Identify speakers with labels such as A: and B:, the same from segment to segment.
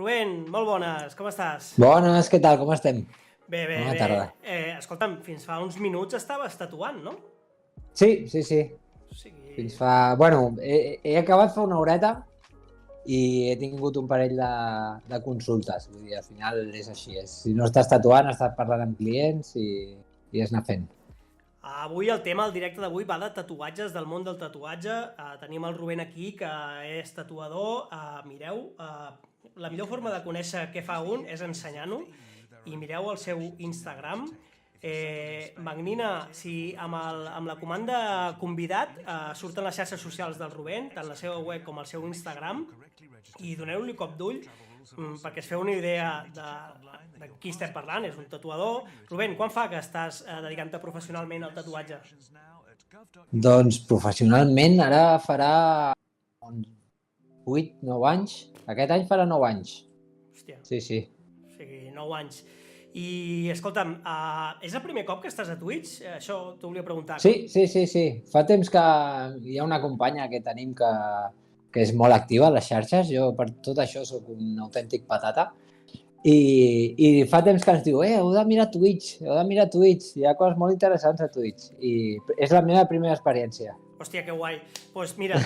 A: Rubén, molt bones, com estàs?
B: Bones, què tal? Com estem?
A: Bé.
B: Bona tarda.
A: Escolta'm, fins fa uns minuts estaves tatuant, no?
B: Sí.
A: O sigui...
B: Fins fa... Bueno, he acabat fa una horeta i he tingut un parell de consultes. Vull dir, al final és així. Si no estàs tatuant, estàs parlant amb clients i has anar fent.
A: Avui el tema, el directe d'avui, va de tatuatges, del món del tatuatge. Tenim el Rubén aquí, que és tatuador. Mireu, la millor forma de conèixer què fa un és ensenyant-ho. I mireu el seu Instagram. Magnina, si amb la comanda convidat surten les xarxes socials del Rubén, tant la seva web com el seu Instagram, i doneu-li cop d'ull perquè es feu una idea de qui estem parlant. És un tatuador. Rubén, quan fa que estàs dedicant-te professionalment al tatuatge?
B: Doncs professionalment ara farà 8-9 anys. Aquest any farà 9 anys.
A: Hòstia.
B: Sí.
A: O sigui, 9 anys. I, escolta'm, és el primer cop que estàs a Twitch? Això t'ho volia preguntar.
B: Sí. Fa temps que hi ha una companya que tenim que és molt activa a les xarxes. Jo per tot això sóc un autèntic patata. I fa temps que ens diu, heu de mirar Twitch. Hi ha coses molt interessants a Twitch. I és la meva primera experiència.
A: Hòstia, que guai. Doncs mira,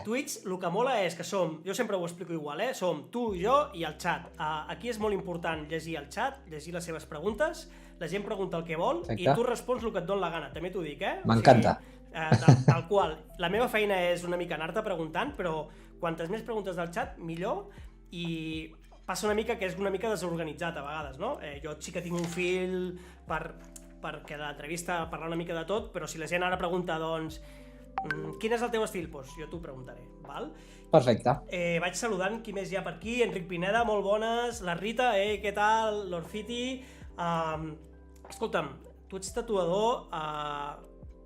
A: Twitch el que mola és que som, jo sempre ho explico igual, som tu, jo i el xat. Aquí és molt important llegir el xat, llegir les seves preguntes, la gent pregunta el que vol. Exacte. I tu respons el que et dona la gana, també t'ho dic,
B: M'encanta.
A: O sigui, tal qual. La meva feina és una mica anar-te preguntant, però quantes més preguntes del xat, millor, i passa una mica que és una mica desorganitzat a vegades, no? Jo sí que tinc un fil perquè l'entrevista parla una mica de tot, però si la gent ara pregunta, doncs, quin és el teu estil? Doncs jo t'ho preguntaré, val?
B: Perfecte.
A: Vaig saludant qui més hi ha per aquí. Enric Pineda, molt bones. La Rita, què tal? L'Orfiti. Escolta'm, tu ets tatuador,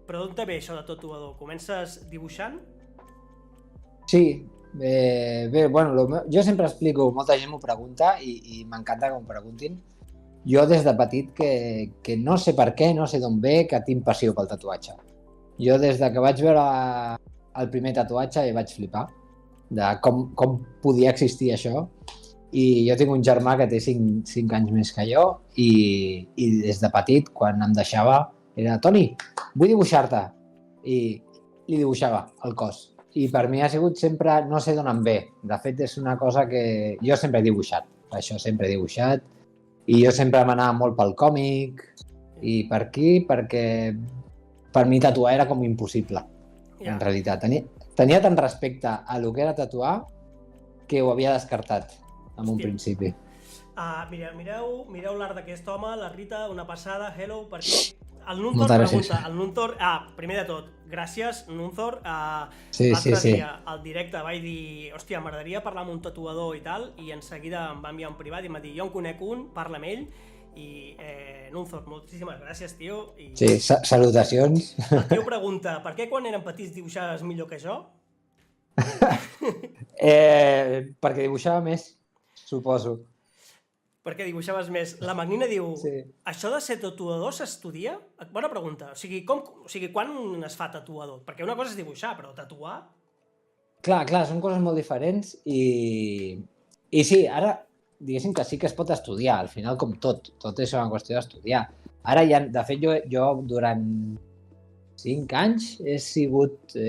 A: però d'on te ve això de tatuador? Comences dibuixant?
B: Sí. Bé, bueno, jo sempre explico, molta gent m'ho pregunta i m'encanta que m'ho preguntin. Jo des de petit que no sé per què, no sé d'on ve, que tinc passió pel tatuatge. Jo des de que vaig veure el primer tatuatge vaig flipar de com podia existir això. I jo tinc un germà que té 5 anys més que jo i des de petit, quan em deixava, era Toni, vull dibuixar-te. I li dibuixava el cos. I per mi ha sigut sempre, no sé d'on em ve. De fet, és una cosa que jo sempre he dibuixat. Això sempre he dibuixat. I jo sempre m'anava molt pel còmic i per aquí, perquè per mi tatuar era com impossible, en realitat. Tenia tant respecte a lo que era tatuar que ho havia descartat en un principi.
A: Mireu l'art d'aquest home, la Rita, una passada, hello, per aquí. El Nunthor pregunta, primer de tot, gràcies, Nunthor. L'altre dia, al directe, vaig dir, hòstia, m'agradaria parlar amb un tatuador i tal, i en seguida em va enviar un privat i em va dir, jo en conec un, parla amb ell, i Nunthor, moltíssimes gràcies, tio.
B: Sí, salutacions.
A: El tio pregunta, per què quan eren petits dibuixaves millor que jo?
B: Perquè dibuixava més, suposo.
A: Perquè dibuixaves més. La Magnina diu, això de ser tatuador s'estudia? Bona pregunta. O sigui, quan es fa tatuador? Perquè una cosa és dibuixar, però tatuar?
B: Clar, són coses molt diferents i sí, ara diguéssim que sí que es pot estudiar, al final com tot és una qüestió d'estudiar. Ara ja, de fet, jo durant 5 anys he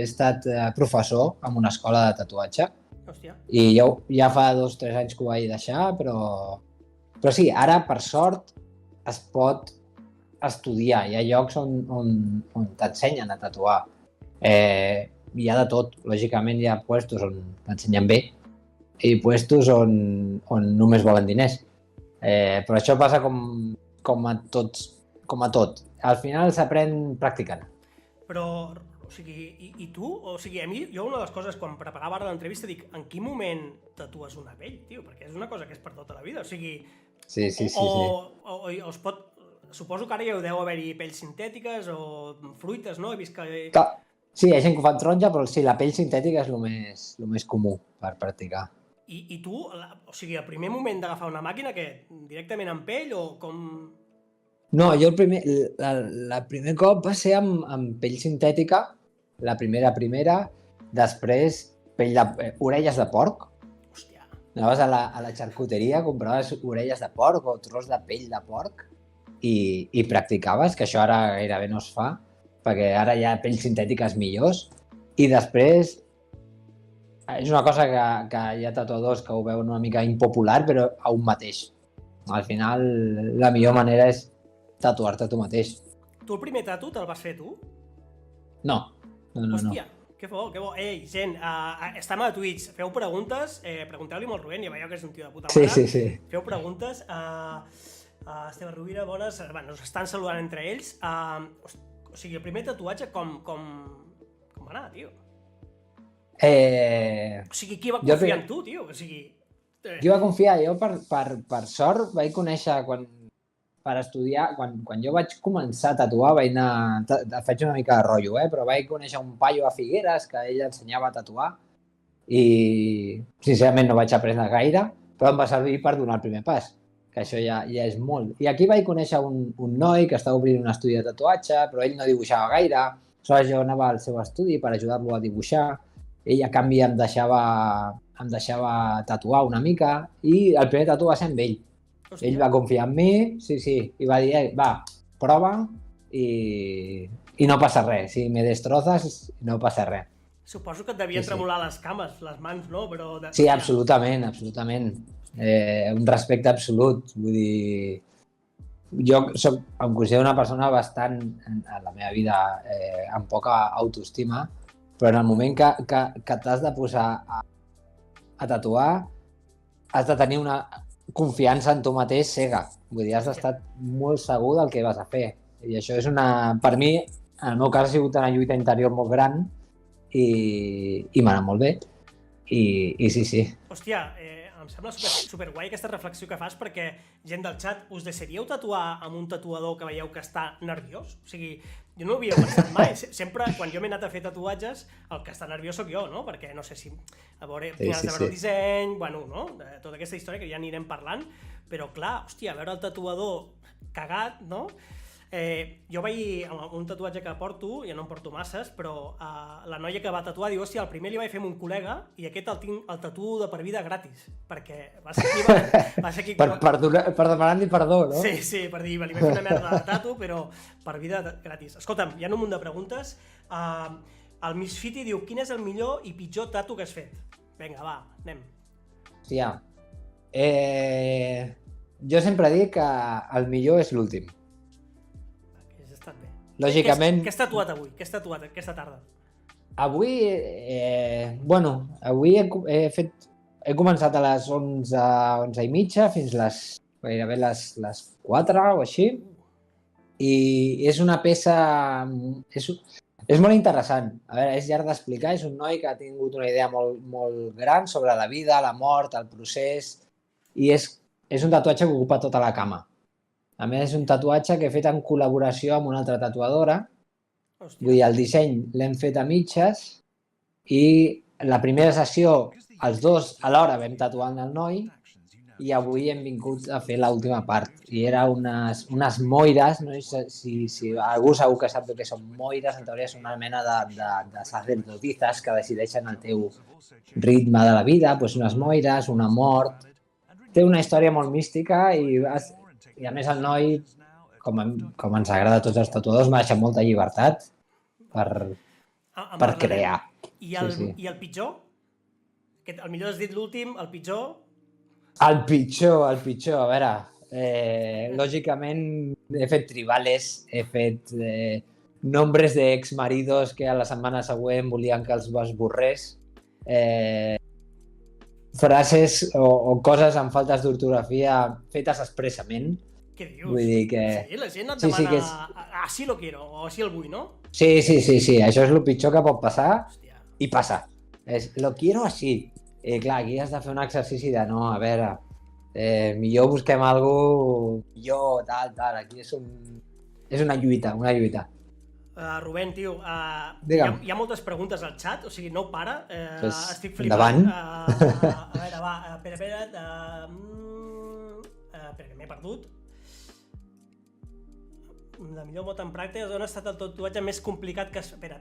B: estat professor en una escola de tatuatge.
A: Hòstia.
B: I ja fa 2 o 3 anys que ho vaig deixar, però sí, ara, per sort, es pot estudiar. Hi ha llocs on t'ensenyen a tatuar. Hi ha de tot. Lògicament hi ha puestos on t'ensenyen bé i puestos on només volen diners. Però això passa com a tot. Al final s'aprèn practicant.
A: Però, o sigui, i tu? O sigui, a mi, jo una de les coses, quan preparava ara l'entrevista, dic, en quin moment tatues una pell, tio? Perquè és una cosa que és per tota la vida. O sigui,
B: sí.
A: O es pot... Suposo que ara ja deu haver-hi pells sintètiques o fruites, no? He vist que...
B: Sí, hi ha gent que ho fa en taronja, però sí, la pell sintètica és el més comú per practicar.
A: I tu, o sigui, el primer moment d'agafar una màquina, què? Directament amb pell o com...
B: No, jo el primer cop va ser amb pell sintètica, la primera, després orelles de porc.
A: Hòstia.
B: anaves a la xarcuteria, compraves orelles de porc o tros de pell de porc i practicaves, que això ara gairebé no es fa, perquè ara hi ha pells sintètiques millors, i després és una cosa que hi ha tatuadors que ho veuen una mica impopular, però a un mateix. Al final, la millor manera és tatuar-te tu mateix.
A: Tu el primer tatu te'l vas fer tu?
B: No.
A: Hòstia, que bo, que bo. Ei, gent, estem a Twitch, feu preguntes, pregunteu-li molt Rubén, ja veieu que és un tio de puta mare.
B: Sí.
A: Feu preguntes. Esteve Rovira, bones, bueno, us estan saludant entre ells. O sigui, el primer tatuatge com va anar, tio? O sigui, qui va confiar en tu, tio? O sigui...
B: Qui va confiar? Jo, per sort, vaig conèixer per estudiar, quan jo vaig començar a tatuar, vaig anar, faig una mica de rotllo, però vaig conèixer un paio a Figueres que ell ensenyava a tatuar i sincerament no vaig aprendre gaire, però em va servir per donar el primer pas, que això ja és molt. I aquí vaig conèixer un noi que estava obrint un estudi de tatuatge, però ell no dibuixava gaire, aleshores jo anava al seu estudi per ajudar-lo a dibuixar, ell a canvi em deixava tatuar una mica i el primer tatu va ser amb ell. Hòstia. Ell va confiar en mi, sí, i va dir, va, prova i no passa res. Si me destrozas, no passa res.
A: Suposo que et devien tremolar les cames, les mans, no? Però...
B: Sí, absolutament. Un respecte absolut. Vull dir, jo em considero una persona bastant, en la meva vida, amb poca autoestima, però en el moment que t'has de posar a tatuar, has de tenir una confiança en tu mateix cega. Vull dir, has d'estar molt segur del que vas a fer. I això és per mi, en el meu cas, ha sigut una lluita interior molt gran i m'ha anat molt bé. I sí.
A: Hòstia, em sembla superguai aquesta reflexió que fas, perquè, gent del xat, us deixaríeu tatuar amb un tatuador que veieu que està nerviós? O sigui, jo no ho havia pensat mai. Sempre, quan jo m'he anat a fer tatuatges, el que està nerviós sóc jo, no? Perquè no sé si... A veure, tinc ganes de veure el disseny, bueno, no? Tota aquesta història que ja anirem parlant, però clar, hòstia, veure el tatuador cagat, no? Jo vaig, un tatuatge que porto, ja no en porto masses, però la noia que va tatuar diu, hòstia, el primer li vaig fer amb un col·lega i aquest el tinc el tatu de per vida gratis, perquè va ser aquí...
B: per demanar-li perdó, no?
A: Sí, per dir, li vaig fer una merda de tatu, però per vida gratis. Escolta'm, hi ha un munt de preguntes. El Misfiti diu, quin és el millor i pitjor tatu que has fet? Vinga, va, anem.
B: Hòstia, jo sempre dic que el millor és l'últim. Lògicament...
A: Què has tatuat avui? Què has tatuat aquesta tarda?
B: Avui, avui he començat a les 11 i mitja fins gairebé les 4 o així, i és una peça... És molt interessant. A veure, és llarg d'explicar, és un noi que ha tingut una idea molt gran sobre la vida, la mort, el procés, i és un tatuatge que ocupa tota la cama. A més, és un tatuatge que he fet en col·laboració amb una altra tatuadora. Hòstia. Vull dir, el disseny l'hem fet a mitges i la primera sessió, els dos alhora vam tatuar el noi i avui hem vingut a fer l'última part. I era unes moires, no? Si algú segur que sap què són moires, en teoria són una mena de sacerdotisses que decideixen el teu ritme de la vida, doncs unes moires, una mort... Té una història molt mística i a més el noi, com ens agrada a tots els tatuadors, m'ha deixat molta llibertat per crear.
A: I el pitjor? El millor has dit l'últim, el pitjor?
B: El pitjor, a veure, lògicament he fet tribales, he fet nombres d'exmaridos que a la setmana següent volien que els esborrés, frases o coses amb faltes d'ortografia fetes expressament.
A: Què dius?
B: Vull dir que...
A: Sí, la gent et demana així lo quiero o així el vull, no?
B: Sí, això és el pitjor que pot passar. Hòstia. I passa. És lo quiero així. I clar, aquí has de fer un exercici de no, a veure, millor busquem alguna millor, tal. Aquí és una lluita,
A: Rubén, tio, hi ha moltes preguntes al xat, o sigui, no para, estic flipant.
B: Endavant.
A: A veure, va, espera, que m'he perdut. La millor mot en pràctica, on ha estat el tatuatge més complicat que... Espera.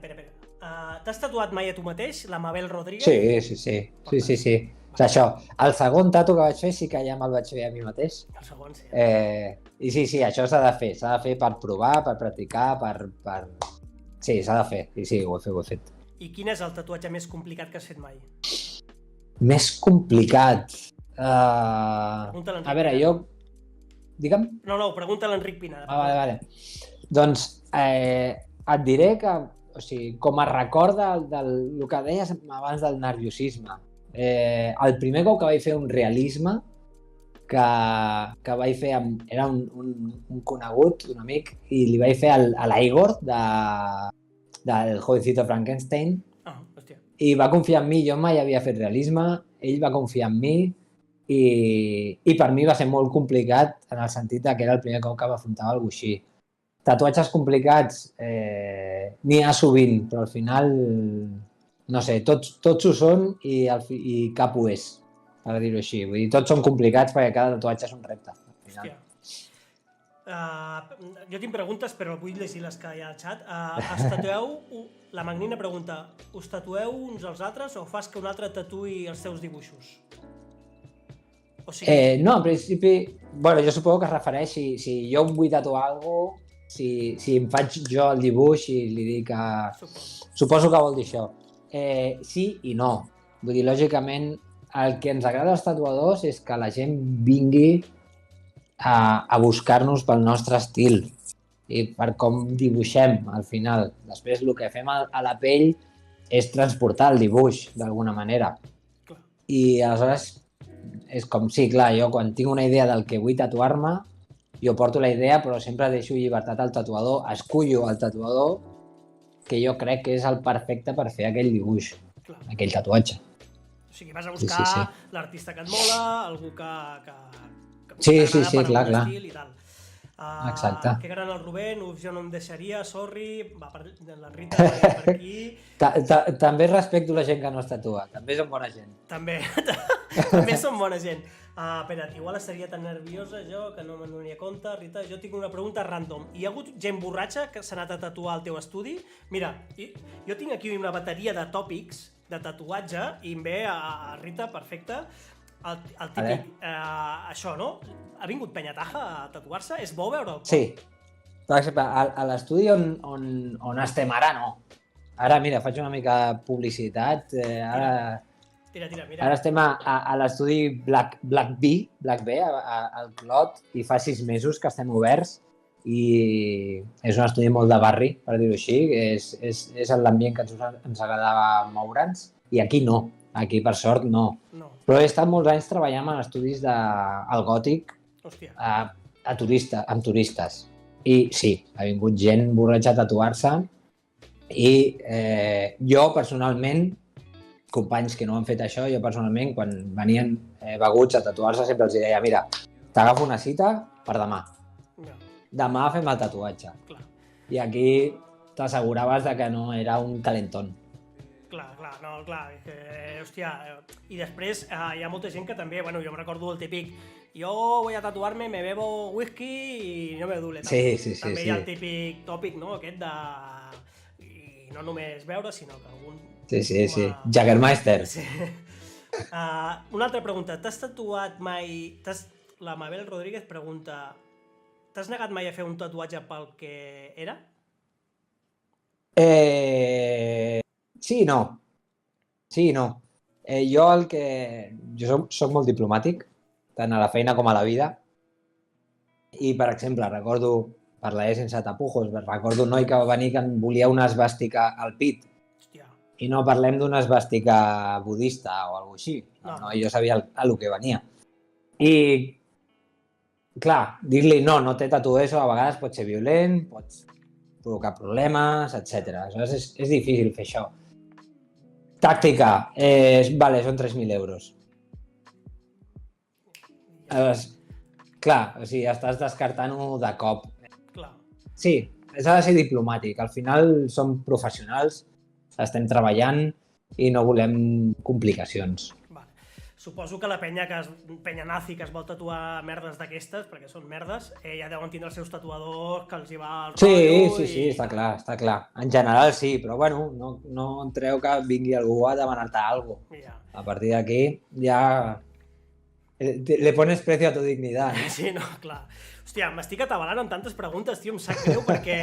A: T'has tatuat mai a tu mateix, la Mabel Rodríguez?
B: Sí. O sigui, això, el segon tatu que vaig fer sí que ja me'l vaig fer a mi mateix.
A: El segon, sí.
B: I sí, això s'ha de fer per provar, per practicar, per... Sí, s'ha de fer, i sí, ho he fet.
A: I quin és el tatuatge més complicat que has fet mai?
B: Més complicat?
A: Pregunta l'Enric
B: A veure,
A: Pina.
B: Digue'm?
A: No, pregunta l'Enric Pina.
B: Vale. Doncs et diré que, o sigui, com a record del que deies abans del nerviosisme, el primer cop que vaig fer un realisme que vaig fer era un conegut, un amic, i li vaig fer a l'Igor del Jovencito Frankenstein,
A: Hòstia.
B: i va confiar en mi. Jo mai havia fet realisme, ell va confiar en mi, i per mi va ser molt complicat en el sentit que era el primer cop que m'afrontava a alguna cosa així. Tatuatges complicats n'hi ha sovint, però al final, no sé, tots ho són i cap ho és, per dir-ho així. Vull dir, tots són complicats perquè cada tatuatge és un repte.
A: Hòstia. Jo tinc preguntes, però vull llegir les que hi ha al xat. Es tatueu, la Magnina pregunta, us tatueu uns als altres o fas que un altre tatuï els teus dibuixos? O sigui...
B: No, en principi, bueno, jo suposo que es refereix si jo em vull tatuar alguna cosa, si em faig jo el dibuix i li dic que... Suposo que vol dir això. Sí i no. Vull dir, lògicament, el que ens agrada als tatuadors és que la gent vingui a buscar-nos pel nostre estil i per com dibuixem al final. Després el que fem a la pell és transportar el dibuix d'alguna manera. I aleshores és com, sí, clar, jo quan tinc una idea del que vull tatuar-me, jo porto la idea, però sempre deixo llibertat al tatuador, escullo el tatuador que jo crec que és el perfecte per fer aquell dibuix, aquell tatuatge.
A: O sigui, vas a buscar l'artista que et mola, algú que
B: sí,
A: clar.
B: Estil
A: i tal.
B: Exacte.
A: Que gran el Rubén, jo no em deixaria, sorry, la Rita va per aquí.
B: També respecto la gent que no es tatua, també són bona gent.
A: També són bona gent. Espera't, igual estaria tan nerviosa jo que no me'n donaria compte. Rita, jo tinc una pregunta random. Hi ha hagut gent borratxa que s'ha anat a tatuar al teu estudi? Mira, jo tinc aquí una bateria de tòpics de tatuatge i em ve a Rita, perfecte, el típic, això, no? Ha vingut Penyataja a tatuar-se? És bo veure'l?
B: Sí. Per exemple, a l'estudi on estem ara, no. Ara, mira, faig una mica de publicitat.
A: Tira, mira.
B: Ara estem a l'estudi Black B, al Clot, i fa 6 mesos que estem oberts i és un estudi molt de barri, per dir-ho així. És l'ambient que ens agradava moure'ns, i aquí no. Aquí, per sort, no. Però he estat molts anys treballant en estudis al Gòtic amb turistes. I sí, ha vingut gent borratxa a tatuar-se i jo, personalment, companys que no han fet això, jo personalment, quan venien beguts a tatuar-se, sempre els deia, mira, t'agafo una cita per demà. Demà fem el tatuatge. I aquí t'asseguraves que no era un calentón.
A: Clar, hòstia, i després hi ha molta gent que també, bueno, jo em recordo el típic, jo voy a tatuarme, me bebo whisky i no me duele tant.
B: Sí.
A: També hi ha el típic tòpic, no?, aquest de... I no només beure, sinó que algun...
B: Sí. Jägermeister.
A: Sí. Una altra pregunta, t'has tatuat mai... La Mabel Rodríguez pregunta, t'has negat mai a fer un tatuatge pel que era?
B: Sí i no. Jo soc molt diplomàtic, tant a la feina com a la vida. I, per exemple, recordo, parlaré sense tapujos, recordo un noi que va venir que em volia una esvàstica al pit.
A: Hòstia.
B: I no parlem d'una esvàstica budista o alguna cosa així. No, jo sabia a lo que venia. I, clar, dir-li no te tatues a vegades pot ser violent, pot provocar problemes, etc. Aleshores és difícil fer això. Tàctica, vale, són 3.000 euros. Aleshores, clar, o sigui, estàs descartant-ho de cop.
A: Clar.
B: Sí, s'ha de ser diplomàtic. Al final som professionals, estem treballant i no volem complicacions.
A: Vale. Suposo que la penya nazi que es vol tatuar merdes d'aquestes, perquè són merdes, ja deuen tindre els seus tatuadors que els hi va el rotllo...
B: Sí, està clar, està clar. En general sí, però bueno, no em treu que vingui algú a demanar-te alguna cosa. A partir d'aquí ja le pones precio a tu dignidad, no?
A: Sí, no, clar. Hòstia, m'estic atabalant amb tantes preguntes, tio, em sap greu perquè...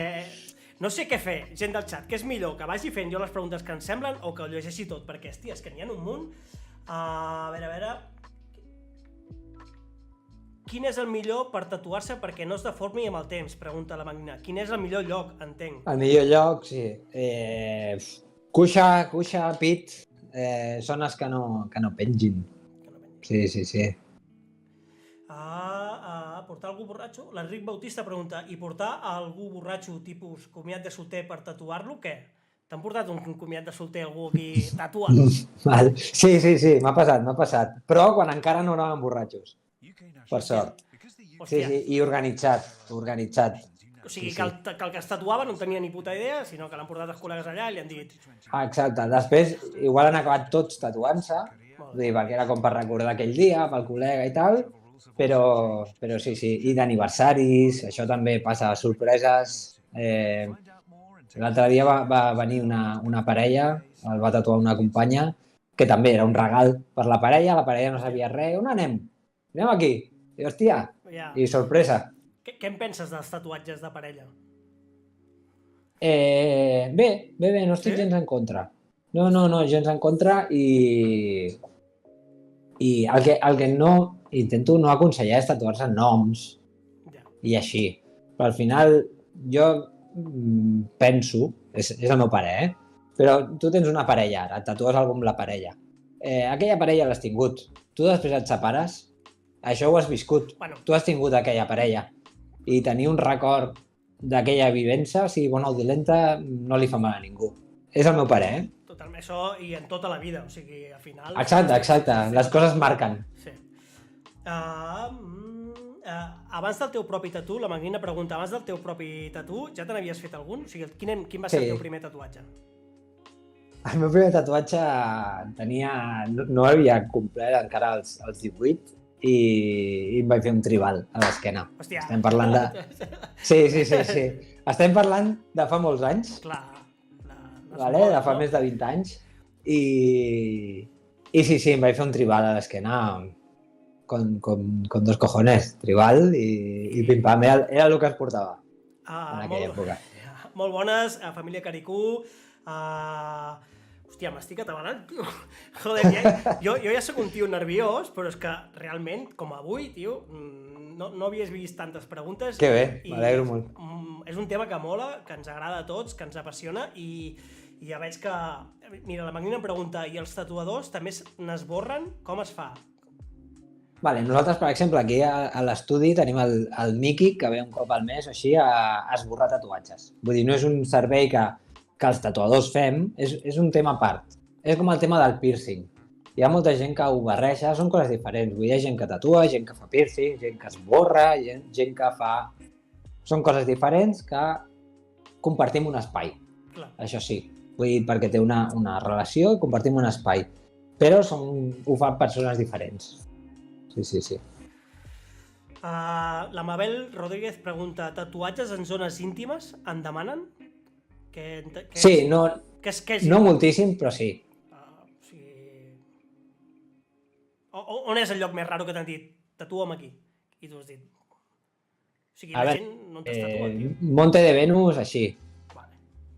A: No sé què fer, gent del xat, què és millor, que vagi fent jo les preguntes que em semblen o que ho llegeixi tot, perquè, hòstia, és que n'hi ha un munt. A veure... Quin és el millor per tatuar-se perquè no es deformi amb el temps? Pregunta la Magna. Quin és el millor lloc, entenc?
B: El millor lloc, sí. Cuixa, pit, zones que no pengin. Sí.
A: Portar algú borratxo? L'Enric Bautista pregunta, i portar algú borratxo tipus comiat de solter per tatuar-lo, què? T'han portat un comiat de solter algú aquí tatuat?
B: Sí, m'ha passat. Però quan encara no anàvem borratxos. Per sort. Sí, i organitzat.
A: O sigui, que el que es tatuava no en tenia ni puta idea, sinó que l'han portat els col·legues allà i li han dit...
B: Exacte. Després, igual han acabat tots tatuant-se, perquè era com per recordar aquell dia, pel col·lega i tal, però sí, i d'aniversaris, això també passa, sorpreses. L'altre dia va venir una parella, el va tatuar una companya, que també era un regal per la parella no sabia res. On anem? Anem aquí. I hòstia, i sorpresa.
A: Què en penses dels tatuatges de parella?
B: Bé, no estic gens en contra. No, gens en contra i el que no intento no aconsellar és tatuar-se noms i així. Però al final jo penso, és el meu parer, però tu tens una parella ara, et tatues algú amb la parella. Aquella parella l'has tingut. Tu després et separes, això ho has viscut. Tu has tingut aquella parella i tenir un record d'aquella vivència, sigui bona o dolenta, no li fa mal a ningú. És el meu parer,
A: Totalment, això i en tota la vida, o sigui, al final...
B: Exacte, les coses marquen.
A: Sí. Abans del teu propi tatu, la Magnina pregunta, abans del teu propi tatu, ja te n'havies fet algun? O sigui, quin va ser el teu primer tatuatge?
B: El meu primer tatuatge no havia complert encara els 18 i em vaig fer un tribal a l'esquena.
A: Hòstia!
B: Estem parlant de... Sí. Estem parlant de fa molts anys.
A: Clar.
B: De fa més de 20 anys. I sí, em vaig fer un tribal a l'esquena con dos cojones. Tribal i pim-pam. Era el que es portava en aquella època.
A: Molt bones, família Caricú. Hòstia, m'estic atabalant, tio. Joder, jo ja soc un tio nerviós, però és que realment, com avui, tio, no havies vist tantes preguntes.
B: Que bé, m'alegro molt.
A: És un tema que mola, que ens agrada a tots, que ens apassiona i ja veig que... Mira, la Magnina em pregunta, i els tatuadors també n'esborren? Com es fa?
B: Vale, nosaltres, per exemple, aquí a l'estudi tenim el Miki, que ve un cop al mes o així a esborrar tatuatges. Vull dir, no és un servei que els tatuadors fem, és un tema a part. És com el tema del piercing. Hi ha molta gent que ho barreja, són coses diferents. Vull dir, hi ha gent que tatua, gent que fa piercing, gent que esborra, gent que fa... Són coses diferents que compartim un espai.
A: Clar.
B: Això sí. Vull dir, perquè té una relació i compartim un espai. Però ho fan persones diferents. Sí.
A: La Mabel Rodríguez pregunta, tatuatges en zones íntimes en demanen?
B: Sí, no moltíssim, però sí.
A: On és el lloc més raro que t'han dit? Tatua'm aquí. I tu has dit... O sigui,
B: la
A: gent no t'has tatuat, tio.
B: Monte de Venus, així.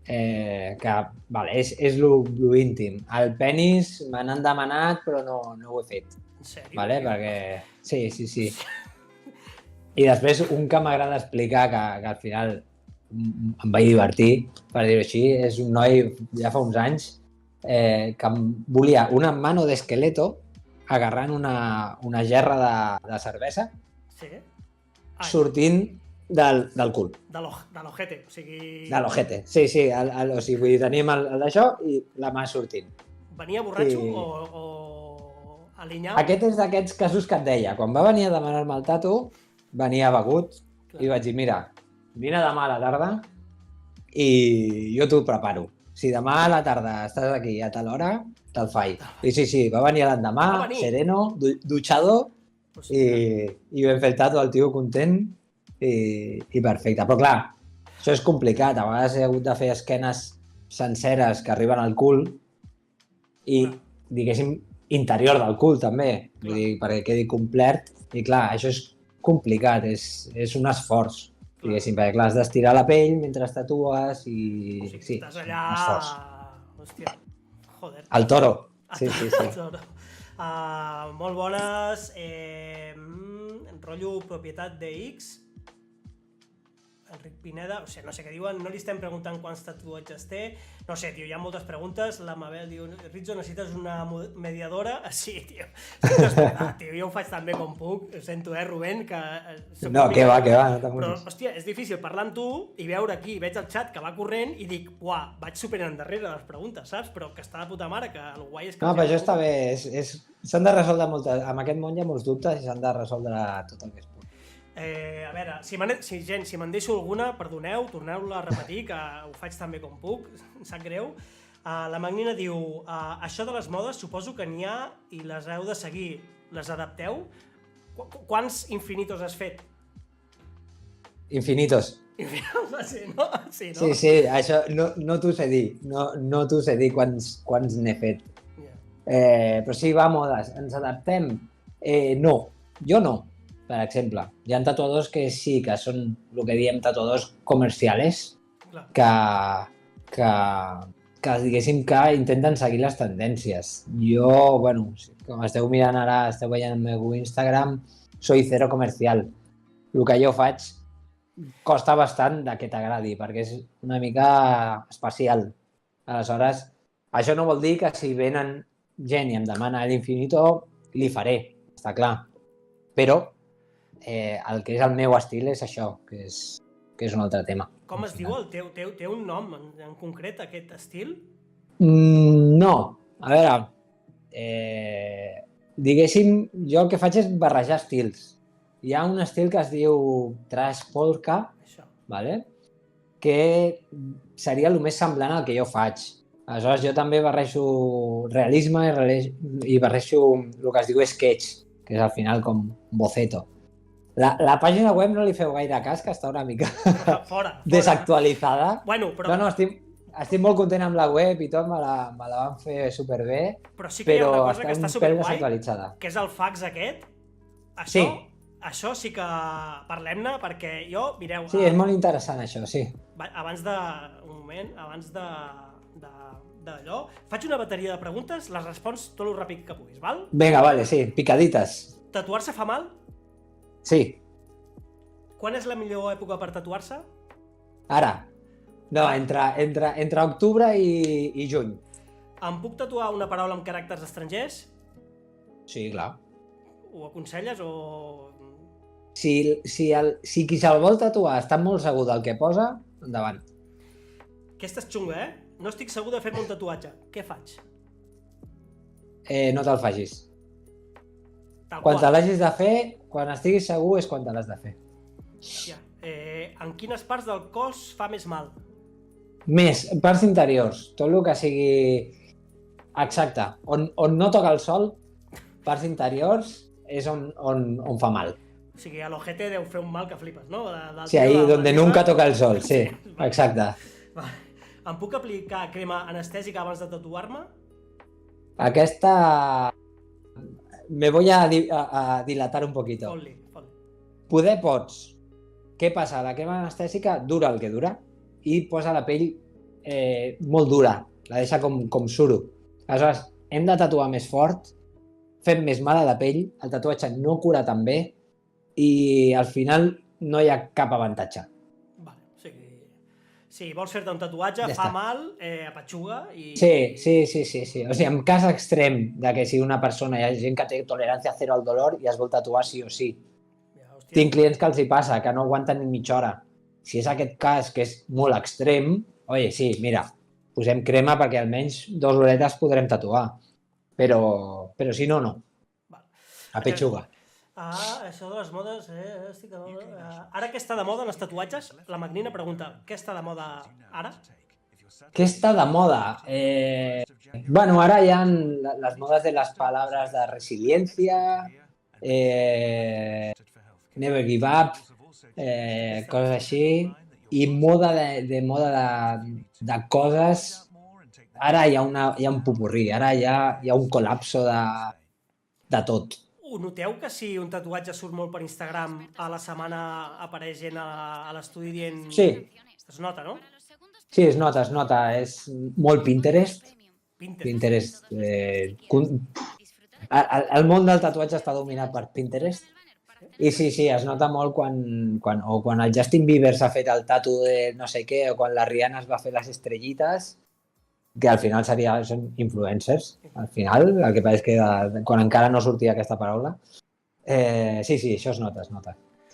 B: És lo íntim. El penis me n'han demanat, però no ho he fet.
A: En sèrio?
B: Vale? Perquè... Sí. I després, un que m'agrada explicar, que al final em vaig divertir, per dir-ho així, és un noi, ja fa uns anys, que volia una mano d'esqueleto agarrant una gerra de cervesa sortint del cul.
A: De l'ojete, o sigui...
B: De l'ojete, sí. O sigui, vull dir, tenim el d'això i la mà sortint.
A: Venia borratxo o alinyat?
B: Aquest és d'aquests casos que et deia. Quan va venir a demanar-me el tatu, venia begut i vaig dir, mira, vine demà a la tarda i jo t'ho preparo. Si demà a la tarda estàs aquí a tal hora, Te'l faig. Sí, va venir l'endemà,
A: Va venir.
B: sereno, dutxado,
A: Hòstia.
B: i vam fer el tatu, el tio content, i perfecte. Però clar, això és complicat. A vegades he hagut de fer esquenes senceres que arriben al cul i, diguéssim, interior del cul també, vull dir, perquè quedi complet. I clar, això és complicat, és un esforç, diguéssim, perquè clar, has d'estirar la pell mentre tatues i... Sí,
A: estàs
B: és
A: allà...
B: un esforç.
A: Hòstia, joder.
B: El toro. Sí.
A: El toro. Molt bones. Rotllo propietat de X. Enric Pineda, o sigui, no sé què diuen, no li estem preguntant quants tatuatges té, no sé, tio, hi ha moltes preguntes, la Mabel diu, Rizzo, necessites una mediadora? Sí, tio, tio, jo ho faig tan bé com puc, ho sento, Rubén, que...
B: No, què va, no
A: però, hòstia, és difícil parlar amb tu i veure aquí, veig el xat que va corrent i dic, uah, vaig super endarrere les preguntes, saps? Però que està de puta mare, que el guai és que...
B: No, però això està bé, s'han de resoldre moltes, amb aquest món hi ha molts dubtes i s'han de resoldre tot el que es pugui.
A: A veure, si me'n deixo alguna, perdoneu, torneu-la a repetir, que ho faig tan bé com puc, em sap greu. La Magnina diu, això de les modes suposo que n'hi ha i les heu de seguir, les adapteu? Quants infinitos has fet?
B: Infinitos.
A: Sí, no?
B: Sí, això no t'ho sé dir, no t'ho sé dir quants n'he fet. Però sí, va a modes, ens adaptem? No, jo no. Per exemple, hi ha tatuadors que sí, que són el que diem tatuadors comercials, que diguéssim que intenten seguir les tendències. Jo, bueno, com esteu mirant ara, esteu veient el meu Instagram, soy cero comercial. El que jo faig costa bastant de que t'agradi, perquè és una mica especial. Aleshores, això no vol dir que si venen gent i em demana l'infinito, li faré, està clar. Però el que és el meu estil és això, que és un altre tema.
A: Com es diu el teu? Té un nom en concret, aquest estil?
B: No. A veure, diguéssim, jo el que faig és barrejar estils. Hi ha un estil que es diu Trash Polka, vale? Que seria el més semblant al que jo faig. Aleshores, jo també barrejo realisme i barrejo el que es diu sketch, que és al final com boceto. La pàgina web no li feu gaire cas, que està una mica
A: fora.
B: Desactualitzada.
A: Bueno, però...
B: No, estic molt content amb la web i tot, me la van fer superbé,
A: però sí que hi ha una cosa que està superguai, que és el fax aquest. Això sí que parlem-ne, perquè jo, mireu...
B: Sí, és molt interessant això, sí.
A: Abans d'allò, faig una bateria de preguntes, les respons tot el ràpid que puguis, val?
B: Vinga, vale, sí, picadites.
A: Tatuar-se fa mal?
B: Sí.
A: Quan és la millor època per tatuar-se?
B: Ara. No, entre octubre i juny.
A: Em puc tatuar una paraula amb caràcters estrangers?
B: Sí, clar.
A: Ho aconselles o...?
B: Si qui se'l vol tatuar està molt segur del que posa, endavant.
A: Aquesta és xunga, No estic segur de fer-me un tatuatge. Què faig?
B: No te'l facis. Quan te l'hagis de fer, quan estiguis segur és quan te l'has de fer.
A: Ja. En quines parts del cos fa més mal?
B: Més, parts interiors. Tot el que sigui... Exacte. On no toca el sol, parts interiors és on fa mal.
A: O sigui, a l'ojete deu fer un mal que flipes, no?
B: Sí, ahí donde nunca toca el sol, sí. Exacte.
A: Em puc aplicar crema anestèsica abans de tatuar-me?
B: Aquesta... Me voy a dilatar un poquito.
A: Fot-li.
B: Poder pots. Què passa? La crema anestèsica dura el que dura i posa la pell molt dura. La deixa com suro. Aleshores, hem de tatuar més fort, fem més mal a la pell, el tatuatge no cura tan bé i al final no hi ha cap avantatge.
A: Vale, o sigui, si vols fer-te un tatuatge, fa mal, apatxuga i...
B: Sí. O sigui, en cas extrem de que si una persona, hi ha gent que té tolerància zero al dolor i es vol tatuar sí o sí. Tinc clients que els hi passa, que no aguanten ni mitja hora. Si és aquest cas, que és molt extrem, oye, sí, mira, posem crema perquè almenys 2 horetes podrem tatuar. Però si no, no. Apatxuga.
A: Això de les modes... Ara què està de moda en els tatuatges? La Magnina pregunta, què està de moda ara?
B: ¿Qué está de moda? Bueno, ahora ya las modas de las palabras de resiliencia, never give up, coses així, i moda de coses. Ara hi ha un popurrí, ara hi ha un col·lapso de tot.
A: Ho noteu que si un tatuatge surt molt per Instagram, a la setmana apareix gent a l'estudi dient...
B: Sí.
A: Es nota, no?
B: Sí, es nota. És molt Pinterest.
A: Pinterest.
B: El món del tatuatge està dominat per Pinterest. I sí, es nota molt quan el Justin Bieber s'ha fet el tatu de no sé què, o quan la Rihanna es va fer les estrellites, que al final són influencers. Al final, el que passa és que quan encara no sortia aquesta paraula, sí, això es nota.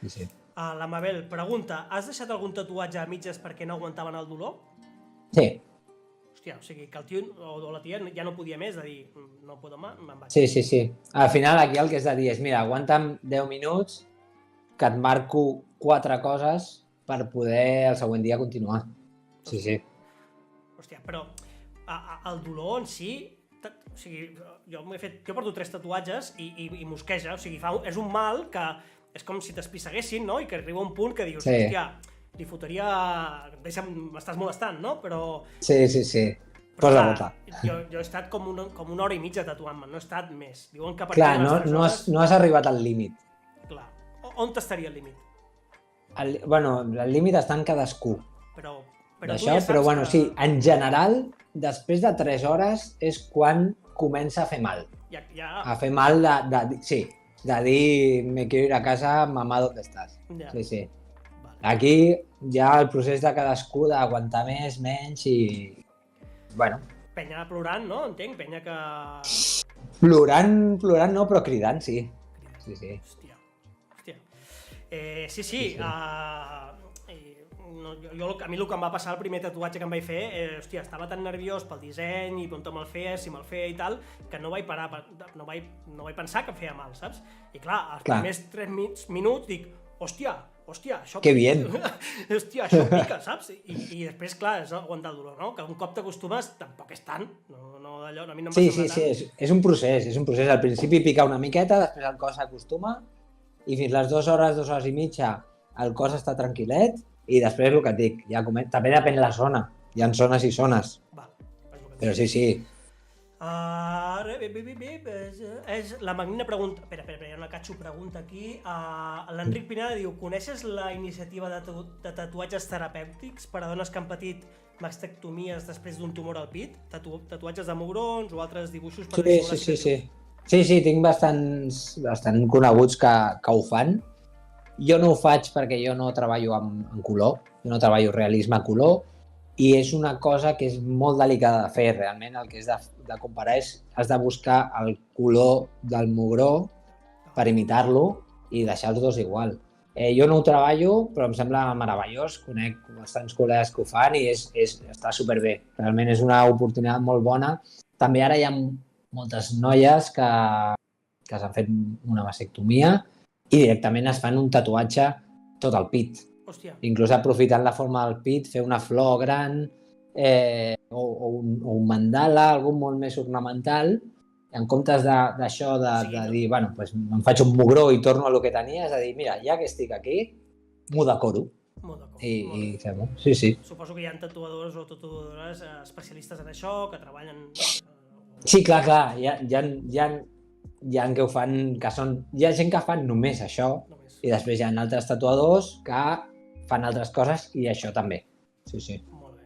B: Sí.
A: La Mabel pregunta, has deixat algun tatuatge a mitges perquè no aguantaven el dolor?
B: Sí.
A: Hòstia, o sigui que el tio o la tia ja no podia més, de dir, no puedo más, me'n vaig.
B: Sí. Al final aquí el que has de dir és, mira, aguanta'm 10 minuts, que et marco 4 coses per poder el següent dia continuar. Sí.
A: Hòstia, però el dolor en si, o sigui, jo porto 3 tatuatges i mosqueja, o sigui, és un mal que és com si t'espisseguessin, no? I que arriba un punt que dius, hòstia, li fotria... m'estàs molestant, no? Però...
B: Sí. Posa nota.
A: Jo he estat com una hora i mitja tatuant-me, no he estat més. Diuen que a partir
B: clar,
A: de les 3 hores...
B: no has arribat al límit.
A: Clar. On t'estaria el límit?
B: Bueno, el límit està en cadascú.
A: Però
B: d'això, però bueno, sí, en general, després de 3 hores és quan comença a fer mal. A fer mal de dir me quiero ir a casa, mamá, ¿dónde estás? Sí. Vale. Aquí ja el procés de cadascú d'aguantar més, menys i... Bueno.
A: Penya plorant, no? Entenc, penya que...
B: Plorant no, però cridant, sí. Sí.
A: Hòstia. Sí. A mi el que em va passar el primer tatuatge que em vaig fer, hòstia, estava tan nerviós pel disseny i on me'l feia, si me'l feia i tal, que no vaig parar, no vaig pensar que em feia mal, saps? I clar, els primers 3 minuts dic, hòstia, això...
B: Que bien!
A: Hòstia, això pica, saps? I després, clar, és aguantar el dolor, no? Que un cop t'acostumes tampoc és tant, no d'allò, a mi no em va semblar tant.
B: Sí, és un procés. Al principi pica una miqueta, després el cos s'acostuma i fins les 2 hores, 2 hores i mitja el cos està tranquil·let i després el que et dic, també depèn de la zona. Hi ha zones i zones. Però sí.
A: És la Magnina pregunta... Espera, hi ha una catxo pregunta aquí. L'Enric Pineda diu, coneixes la iniciativa de tatuatges terapèutics per a dones que han patit mastectomies després d'un tumor al pit? Tatuatges de mugrons o altres dibuixos per dissimular cicatrius?
B: Sí, tinc bastant coneguts que ho fan. Jo no ho faig perquè jo no treballo en color, jo no treballo realisme a color, i és una cosa que és molt delicada de fer, realment. El que has de comparar has de buscar el color del mugró per imitar-lo i deixar els dos igual. Jo no ho treballo, però em sembla meravellós, conec bastants col·legues que ho fan i està superbé. Realment és una oportunitat molt bona. També ara hi ha moltes noies que s'han fet una mastectomia i directament es fan un tatuatge tot el pit.
A: Hòstia.
B: Inclús aprofitant la forma del pit, fer una flor gran o un mandala, algun molt més ornamental, en comptes d'això de dir, bueno, pues em faig un mugró i torno a lo que tenia, és a dir, mira, ja que estic aquí, m'ho decoro. I fem-ho. Sí.
A: Suposo que hi ha tatuadors o tatuadores especialistes en això, que treballen...
B: Sí, clar, hi ha que ho fan, hi ha gent que fan només això, i després hi ha altres tatuadors que fan altres coses i això també. Sí.
A: Molt bé.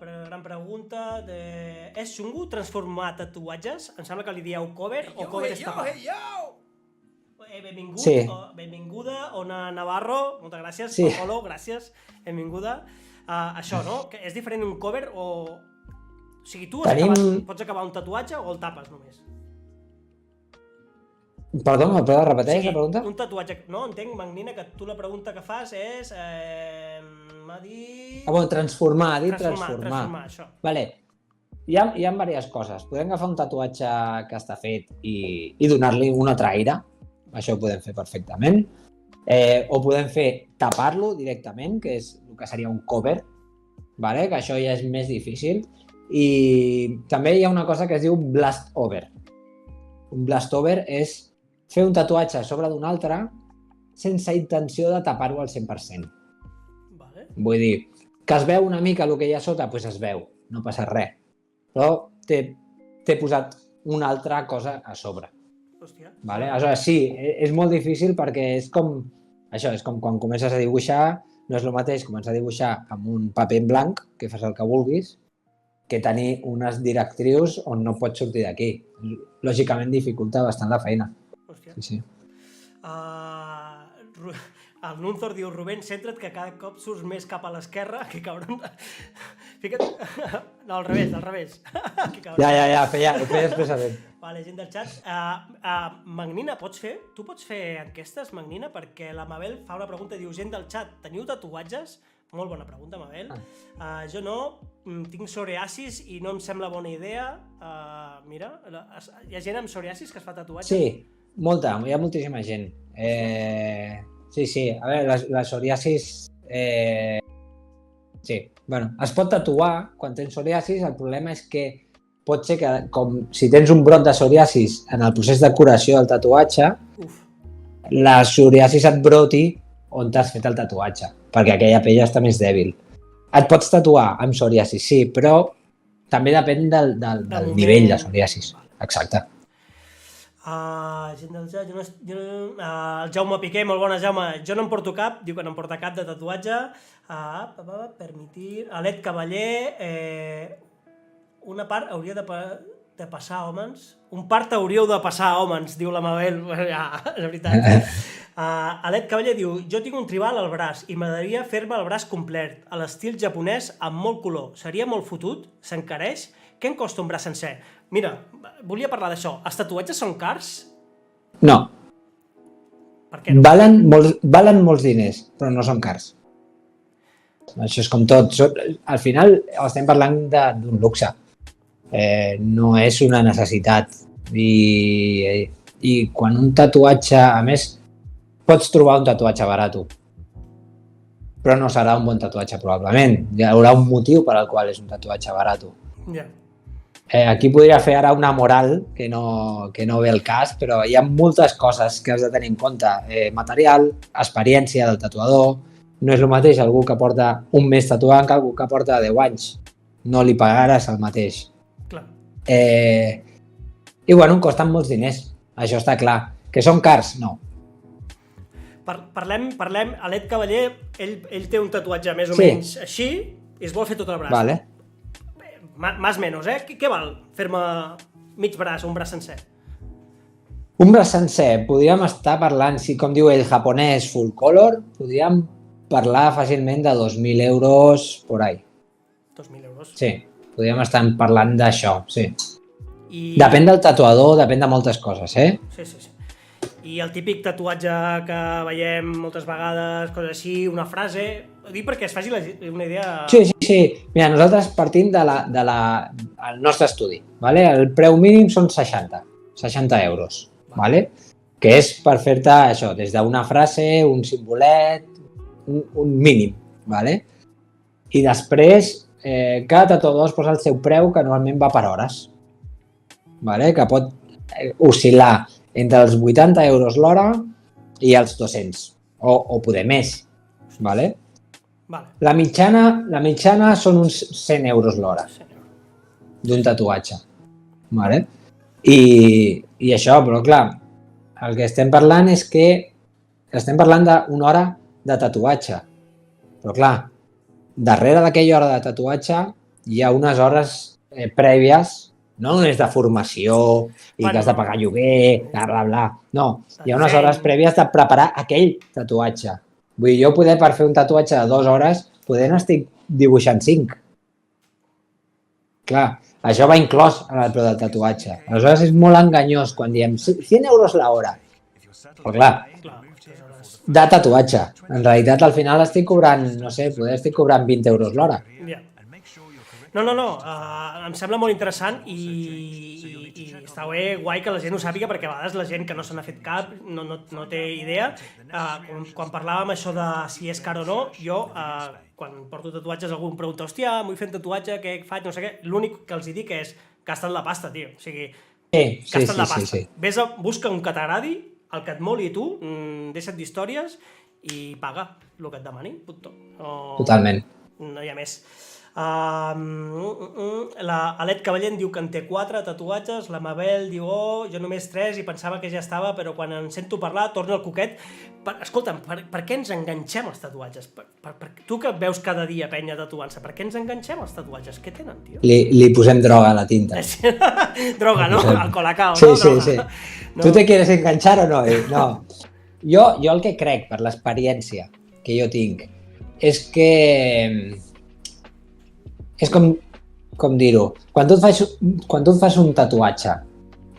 A: Gran pregunta. És xungo transformar tatuatges? Em sembla que li dieu cover o cover és tapar. Benvingut,
B: sí.
A: Benvinguda, Ona Navarro, moltes gràcies,
B: sí.
A: Follow, gràcies, benvinguda. Això, no? Que és diferent un cover o... O sigui, tu pots acabar un tatuatge o el tapes només?
B: Perdó, me pots repetir la pregunta?
A: Un tatuatge, no? Entenc, Magnina, que tu la pregunta que fas és... m'ha dit...
B: Transformar,
A: transformar, això.
B: Vale. Hi ha diverses coses. Podem agafar un tatuatge que està fet i donar-li un altre aire. Això ho podem fer perfectament. O podem fer tapar-lo directament, que és el que seria un cover. vale? Que això ja és més difícil. I també hi ha una cosa que es diu blast over. Un blast over és fer un tatuatge a sobre d'un altre sense intenció de tapar-ho al 100%.
A: Vale.
B: Vull dir, que es veu una mica el que hi ha sota, doncs es veu, no passa res. Però t'he posat una altra cosa a sobre.
A: Hòstia.
B: Vale? Aleshores, sí, és molt difícil perquè és com... Això, és com quan comences a dibuixar, no és el mateix començar a dibuixar amb un paper en blanc, que fas el que vulguis, que tenir unes directrius on no pots sortir d'aquí. Lògicament dificulta bastant la feina.
A: Hòstia.
B: Sí.
A: El Nunzor diu, Rubén, centra't que cada cop surts més cap a l'esquerra, que cabron... Fica't... No, al revés. Que cabron.
B: Ja, ho feia expressament.
A: Vale, gent del xat. Magnina, tu pots fer enquestes, Magnina? Perquè la Mabel fa una pregunta, diu, gent del xat, teniu tatuatges? Molt bona pregunta, Mabel. Jo no, tinc psoriasis i no em sembla bona idea. Mira, hi ha gent amb psoriasis que es fa tatuatges?
B: Sí, hi ha moltíssima gent. Sí, a veure, la psoriasis... Sí, bueno, es pot tatuar quan tens psoriasis, el problema és que pot ser que, com si tens un brot de psoriasis en el procés de curació del tatuatge, la psoriasis et broti on t'has fet el tatuatge, perquè aquella pell està més dèbil. Et pots tatuar amb psoriasis, sí, però també depèn del nivell de psoriasis. Exacte.
A: El Jaume Piqué, molt bona, Jaume. Jo no em porto cap, diu que no em porta cap de tatuatge. Permitir... Alet Cavaller, una part hauria de passar a hòmens. Un part hauríeu de passar a hòmens, diu la Mabel. Ja, és veritat. Alet Cavaller diu, jo tinc un tribal al braç i m'agradaria fer-me el braç complet, a l'estil japonès amb molt color. Seria molt fotut? S'encareix? Què em costa un braç sencer? Mira, volia parlar d'això. Els tatuatges són cars?
B: No.
A: Per què no?
B: Valen molts diners, però no són cars. Això és com tot. Al final estem parlant d'un luxe. No és una necessitat. I quan un tatuatge... A més, pots trobar un tatuatge barat, però no serà un bon tatuatge, probablement. Hi haurà un motiu per al qual és un tatuatge barat.
A: Ja.
B: Aquí podria fer ara una moral que no ve al cas, però hi ha moltes coses que has de tenir en compte. Material, experiència del tatuador. No és el mateix algú que porta un mes tatuant que algú que porta 10 anys. No li pagaràs el mateix.
A: Clar.
B: I bueno, costen molts diners. Això està clar. Que són cars? No.
A: Parlem, Alet Cavaller, ell té un tatuatge més o menys així i es vol fer tot el braç.
B: Vale.
A: Más menos, Què val fer-me mig braç o un braç sencer?
B: Un braç sencer, podríem estar parlant, si com diu el japonès full color, podríem parlar fàcilment de 2.000 euros por ahí.
A: 2.000 euros?
B: Sí, podríem estar parlant d'això, sí. Depèn del tatuador, depèn de moltes coses,
A: Sí. I el típic tatuatge que veiem moltes vegades, coses així, una frase... Ho dic perquè es faci una idea...
B: Sí. Mira, nosaltres partim del nostre estudi. Vale? El preu mínim són 60 euros. Vale? Que és per fer-te això, des d'una frase, un simbolet, un mínim. Vale? I després, cada tatuador es posa el seu preu, que normalment va per hores. Vale? Que pot oscil·lar entre els 80 euros l'hora i els 200, o poder més, vale? La mitjana són uns 100 euros l'hora d'un tatuatge, vale? I això, però clar, el que estem parlant és que estem parlant d'una hora de tatuatge, però clar, darrere d'aquella hora de tatuatge hi ha unes hores prèvies, no només de formació i que has de pagar lloguer, bla. No, hi ha unes hores prèvies de preparar aquell tatuatge. Vull dir, jo per fer un tatuatge de 2 hores, n'estic dibuixant 5. Clar, això va inclòs en el preu del tatuatge. Aleshores és molt enganyós quan diem 100 euros l'hora. Però clar, de tatuatge. En realitat al final estic cobrant, no sé, estic cobrant 20 euros l'hora.
A: No, em sembla molt interessant i està bé, guai que la gent ho sàpiga, perquè a vegades la gent que no se n'ha fet cap no té idea. Quan parlàvem això de si és car o no, jo, quan porto tatuatges algú em pregunta, hòstia, vull fer un tatuatge, què faig, no sé què, l'únic que els dic és gasta't la pasta, tio. O sigui, gasta't la pasta. Ves a busca un que t'agradi, el que et moli a tu, deixa't d'històries i paga el que et demani, punto.
B: Totalment.
A: No hi ha més. L'Alet Cavallent diu que en té 4 tatuatges, la Mabel diu, jo només 3 i pensava que ja estava, però quan en sento parlar torna el coquet. Escolta'm, per què ens enganxem els tatuatges? Tu que veus cada dia penya tatuant-se, per què ens enganxem els tatuatges? Què tenen, tio?
B: Li posem droga a la tinta.
A: Droga, no? El colacao,
B: sí,
A: no?
B: Sí. No. ¿Tú te quieres enganchar o no? No. Jo el que crec, per l'experiència que jo tinc, és que... És com dir-ho, quan tu et fas un tatuatge,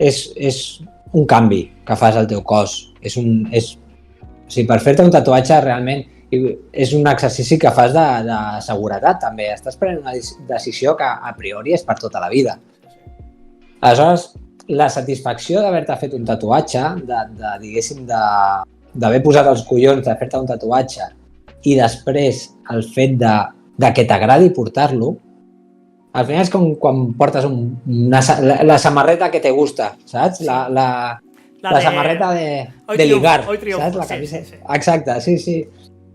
B: és un canvi que fas al teu cos. O sigui, per fer-te un tatuatge realment és un exercici que fas de seguretat també. Estàs prenent una decisió que a priori és per tota la vida. Aleshores, la satisfacció d'haver-te fet un tatuatge, diguéssim, d'haver posat els collons de fer-te un tatuatge i després el fet de que t'agradi portar-lo, al final és com quan portes la samarreta que te gusta, saps? La samarreta de ligar, saps? La camisa. Sí. Exacte, sí.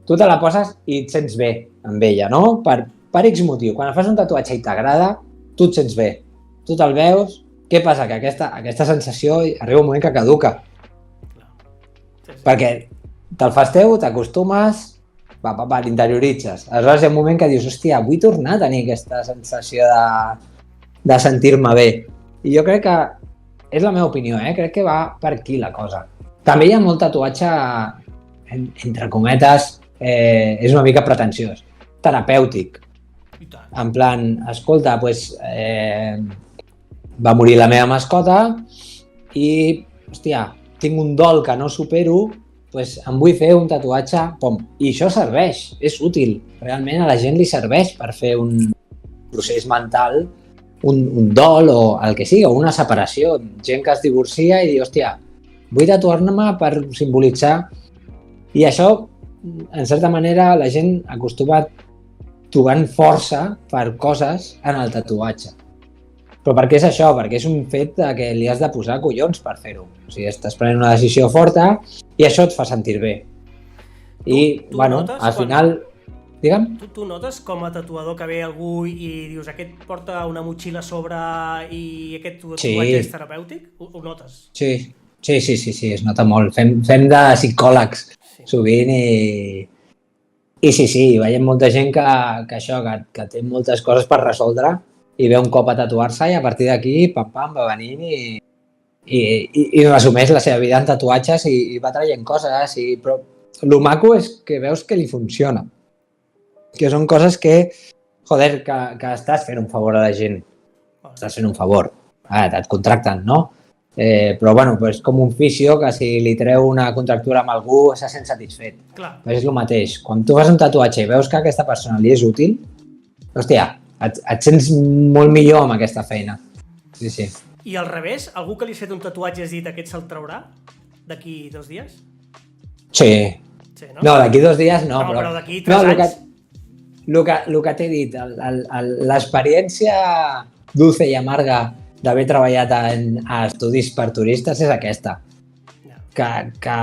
B: Tu te la poses i et sents bé amb ella, no? Per X motiu. Quan fas un tatuatge i t'agrada, tu et sents bé. Tu te'l veus. Què passa? Que aquesta sensació arriba un moment que caduca. Perquè te'l fas teu, t'acostumes, l'intérioritzes. Aleshores hi ha un moment que dius, hòstia, vull tornar a tenir aquesta sensació de sentir-me bé. I jo crec que, és la meva opinió, crec que va per aquí la cosa. També hi ha molt tatuatge, entre cometes, és una mica pretensiós, terapèutic. En plan, escolta, va morir la meva mascota i, hòstia, tinc un dol que no supero, em vull fer un tatuatge, i això serveix, és útil. Realment a la gent li serveix per fer un procés mental, un dol o el que sigui, o una separació. Gent que es divorcia i diu, hòstia, vull tatuar-me per simbolitzar. I això, en certa manera, la gent acostuma trobant força per coses en el tatuatge. Però per què és això? Perquè és un fet que li has de posar collons per fer-ho. O sigui, estàs prenent una decisió forta i això et fa sentir bé. I, al final... Digue'm?
A: Tu notes com a tatuador que ve algú i dius aquest porta una motxilla a sobre i aquest tatuatge és terapèutic? Ho notes?
B: Sí, es nota molt. Fem de psicòlegs sovint i sí, veiem molta gent que té moltes coses per resoldre i ve un cop a tatuar-se i a partir d'aquí va venint i assumeix la seva vida en tatuatges i va traient coses. Però el maco és que veus que li funciona. Que són coses que estàs fent un favor a la gent. Estàs fent un favor. Et contracten, no? Però és com un fisio que si li treu una contractura amb algú se sent satisfet. És el mateix. Quan tu fas un tatuatge i veus que aquesta persona li és útil, hòstia, et sents molt millor amb aquesta feina. Sí.
A: I al revés, algú que li has fet un tatuatge has dit aquest se'l traurà d'aquí 2 dies?
B: Sí. No, d'aquí 2 dies no.
A: Però d'aquí 3 anys.
B: El que t'he dit, l'experiència dulce i amarga d'haver treballat a estudis per turistes és aquesta. Que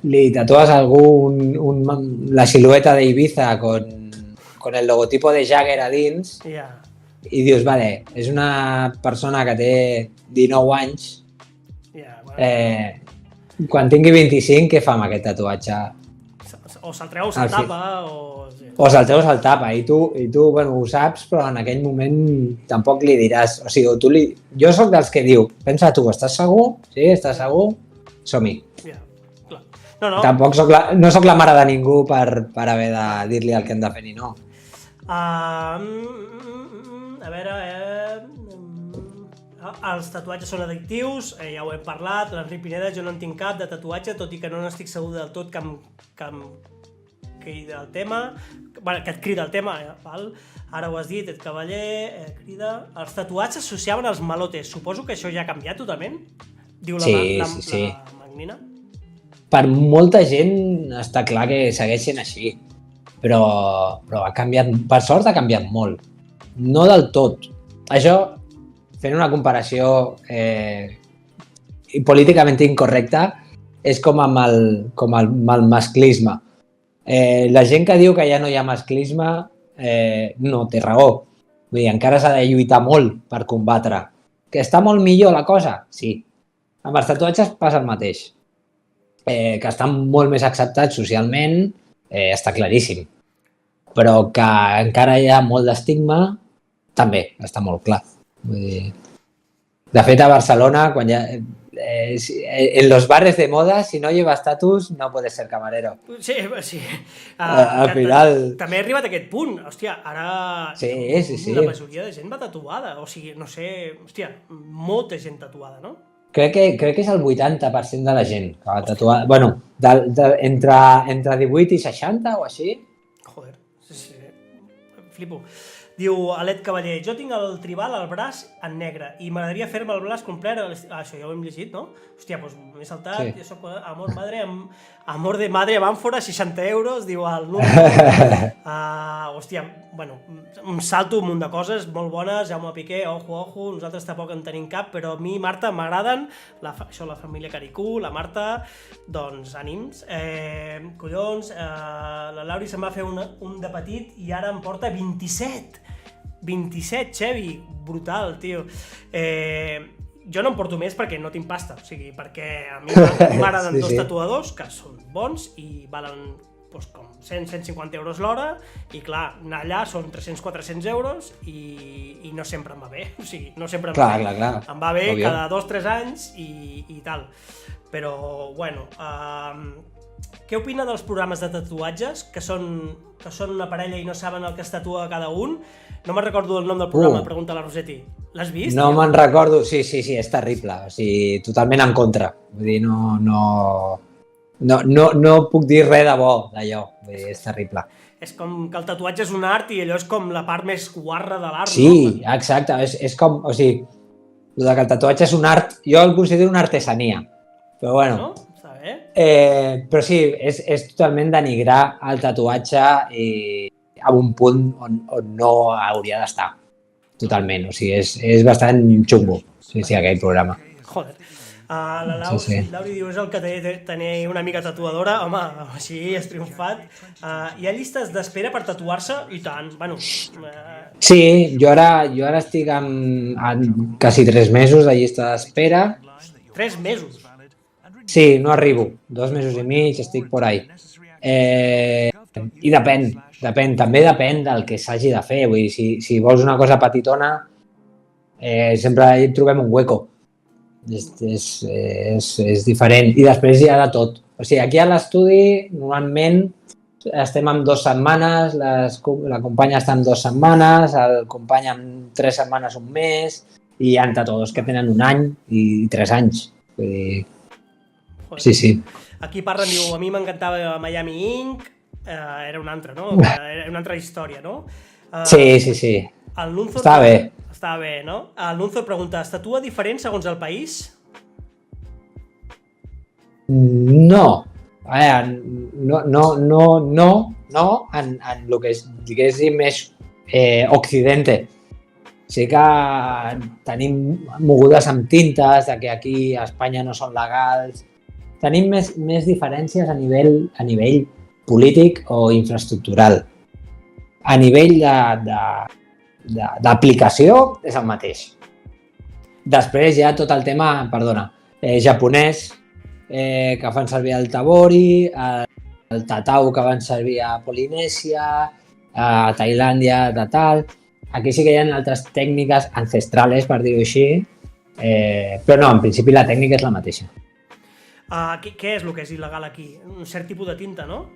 B: li tatues a algú la silueta d'Ibiza con el logotipo de Jagger a dins i dius, vale, és una persona que té 19 anys, quan tingui 25, què fa amb aquest tatuatge?
A: O se'l treu o se'l tapa,
B: o se'l treu o se'l tapa, i tu ho saps, però en aquell moment tampoc li diràs, o sigui, jo sóc dels que diu, pensa tu, estàs segur? Sí, estàs segur? Som-hi. Tampoc no soc la mare de ningú per haver de dir-li el que hem de fer ni no.
A: A veure... Els tatuatges són addictius, ja ho hem parlat, l'Enric Pineda, jo no en tinc cap de tatuatge, tot i que no n'estic segur del tot que crida el tema, bueno, que et crida el tema, val? Ara ho has dit, et cavaller, crida... Els tatuats s'associaven als malotes, suposo que això ja ha canviat totalment? Diu la Magnina.
B: Per molta gent està clar que segueix sent així, però ha canviat, per sort ha canviat molt. No del tot. Això, fent una comparació políticament incorrecta, és com amb el masclisme. La gent que diu que ja no hi ha masclisme no té raó. Vull dir, encara s'ha de lluitar molt per combatre. Que està molt millor la cosa? Sí. Amb els tatuatges passa el mateix. Que estan molt més acceptats socialment, està claríssim. Però que encara hi ha molt d'estigma, també està molt clar. Vull dir, de fet, a Barcelona, quan en los bares de moda, si no llevas tatus, no puedes ser camarero.
A: Sí.
B: Al final...
A: També ha arribat a aquest punt. Hòstia, ara...
B: Sí.
A: La majoria de gent va tatuada. O sigui, no sé... Hòstia, molta gent tatuada, no?
B: Crec que és el 80% de la gent que va tatuada. Bueno, entre 18 i 60 o així.
A: Joder, sí. Flipo. Diu Alet Cavaller, jo tinc el tribal al braç en negre i m'agradaria fer-me el braç complet. Això ja ho hem llegit, no? Hòstia, doncs m'he saltat, sí. Jo soc amor de madre amb àmfora, 60 euros, diu el Núria. Hòstia, bueno, em salto un munt de coses molt bones, Jaume Piqué, ojo, nosaltres tampoc en tenim cap, però a mi, Marta, m'agraden, això la família Caricú, la Marta, doncs ànims. Collons, la Lauri se'n va fer un de petit i ara em porta 27, Xevi, brutal, tio. Jo no em porto més perquè no tinc pasta, o sigui, perquè a mi m'agraden dos tatuadors que són bons i valen com 100-150 euros l'hora i clar, anar allà són 300-400 euros i no sempre em va bé, o sigui, no sempre em va bé.
B: Clar.
A: Em va bé cada 2-3 anys i tal. Però, bueno, què opina dels programes de tatuatges que són una parella i no saben el que es tatua cada un? No me'n recordo el nom del programa, pregunta la Rosetti. L'has vist?
B: No me'n recordo, sí, és terrible, o sigui, totalment en contra. Vull dir, no puc dir res de bo d'allò, vull dir, és terrible.
A: És com que el tatuatge és un art i allò és com la part més guarra de l'art,
B: sí, no? Sí, exacte, és com, o sigui, que el tatuatge és un art, jo el considero una artesania, però bueno...
A: No? Està bé.
B: Però sí, és totalment denigrar el tatuatge a un punt on no hauria d'estar, totalment, o sigui, és bastant xungo, sí, aquell programa.
A: Joder. La Lauri diu, és el que tenir una mica tatuadora, home, així has triomfat. Hi ha llistes d'espera per tatuar-se? I tant, bueno...
B: Sí, jo ara estic en quasi 3 mesos de llista d'espera.
A: 3 mesos?
B: Sí, no arribo, 2 mesos i mig, estic por ahí. I depèn, també depèn del que s'hagi de fer, vull dir, si vols una cosa petitona, sempre hi trobem un hueco. És diferent. I després hi ha de tot. O sigui, aquí a l'estudi, normalment, estem en 2 setmanes, la companya està en 2 setmanes, el company en 3 setmanes, un mes, i hi ha tatuadors que tenen 1 any i 3 anys. Vull dir... Sí.
A: Aquí parlen, diu, a mi m'encantava Miami Ink, era una altra, no? Era una altra història, no?
B: Sí.
A: El Nunzo
B: Estava bé.
A: Està bé, no? El Nunzo pregunta, es tatua diferent segons el país?
B: No. A veure, no en el que és, diguéssim, més occidente. Sí que tenim mogudes amb tintes, de que aquí a Espanya no són legals. Tenim més diferències a nivell polític o infraestructural. A nivell d'aplicació és el mateix. Després hi ha tot el tema, japonès, que fan servir el tabori, el tatau que van servir a Polinèsia, a Tailàndia, de tal. Aquí sí que hi ha altres tècniques ancestrales, per dir-ho així, però no, en principi la tècnica és la mateixa.
A: Què és el que és il·legal aquí? Un cert tipus de tinta, no?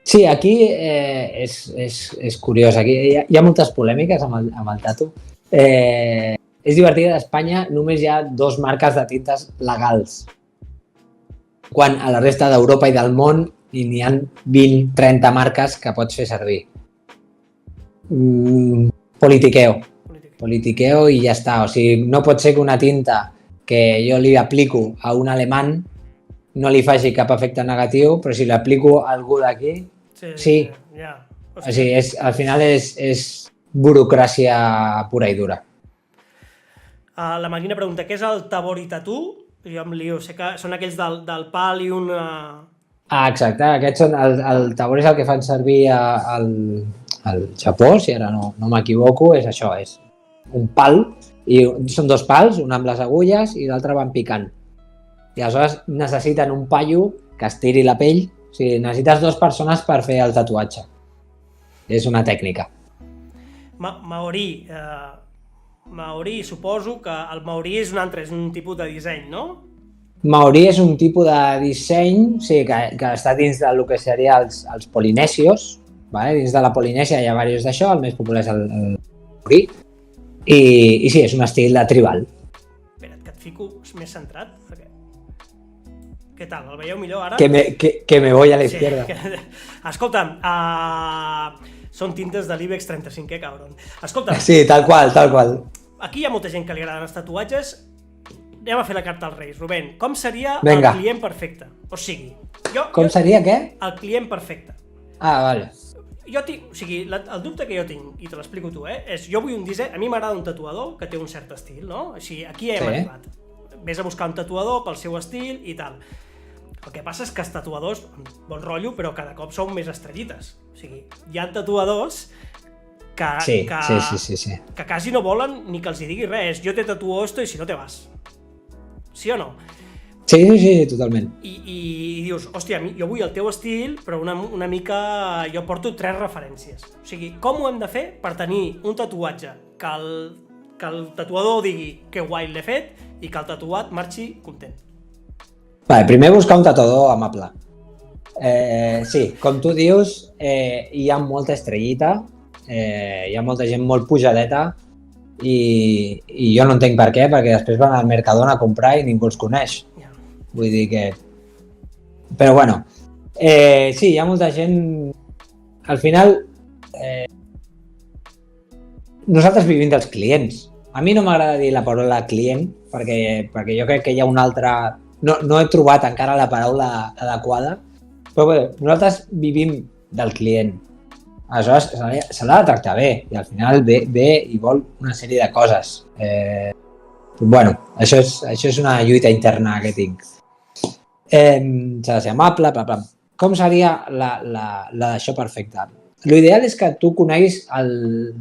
B: Sí, aquí és curiós. Aquí hi ha moltes polèmiques amb el tatu. És divertit, a Espanya només hi ha 2 marques de tintes legals, quan a la resta d'Europa i del món i n'hi ha 20-30 marques que pots fer servir. Politiqueo i ja està. O sigui, no pot ser que una tinta que jo li aplico a un alemany no li faci cap efecte negatiu, però si l'aplico a algú d'aquí, sí.
A: Ja.
B: O sigui, al final és burocràcia pura i dura.
A: La Marina pregunta, què és el Tabori Tattoo? Jo em lio, sé que són aquells del pal i una...
B: Exacte, aquests són, el Tabori és el que fan servir al Japó, si ara no m'equivoco, és això, és un pal, i són dos pals, un amb les agulles i l'altre van picant. I aleshores necessiten un paio que estiri la pell, o sigui, necessites 2 persones per fer el tatuatge. És una tècnica.
A: Maori, suposo que el maori és un tipus de disseny, no?
B: Maori és un tipus de disseny, sí, que està dins del que seria els polinesios, vale? Dins de la Polinèsia hi ha diversos d'això, el més popular és el maori, i sí, és un estil de tribal.
A: Espera't, que et fico més centrat. Què tal, el veieu millor ara?
B: Que me voy a la izquierda.
A: Sí. Escolta'm, són tintes de l'IBEX 35, cabron. Escolta'm.
B: Sí, tal qual.
A: Aquí hi ha molta gent que li agraden els tatuatges. Anem a fer la carta als Reis. Rubén, com seria
B: el
A: client perfecte? O sigui...
B: Com seria què?
A: El client perfecte.
B: Ah, vale.
A: Jo tinc, o sigui, el dubte que jo tinc, i te l'explico tu, és jo vull un disseny... A mi m'agrada un tatuador que té un cert estil, no? Així, aquí hem arribat. Ves a buscar un tatuador pel seu estil i tal. El que passa és que els tatuadors, bon rotllo, però cada cop són més estrellites. O sigui, hi ha tatuadors que quasi no volen ni que els hi digui res. Jo te tatuo esto i si no te vas. Sí o no?
B: Sí, totalment.
A: I dius, hòstia, jo vull el teu estil, però una mica... Jo porto 3 referències. O sigui, com ho hem de fer per tenir un tatuatge que el tatuador digui que guai l'he fet i que el tatuat marxi content?
B: Vale, primer buscar un tatuador amable. Sí, com tu dius, hi ha molta estrellita, hi ha molta gent molt pujadeta i jo no entenc per què, perquè després van al Mercadona a comprar i ningú els coneix. Vull dir que... Però bueno, sí, hi ha molta gent... Al final, nosaltres vivim dels clients. A mi no m'agrada dir la paraula client, perquè jo crec que hi ha una altra... No he trobat encara la paraula adequada, però bé, nosaltres vivim del client. Aleshores, se l'ha de tractar bé, i al final ve i vol una sèrie de coses. Bueno, això és una lluita interna que tinc. S'ha de ser amable, bla, bla. Com seria la d'això perfecta? L'ideal és que tu coneguis el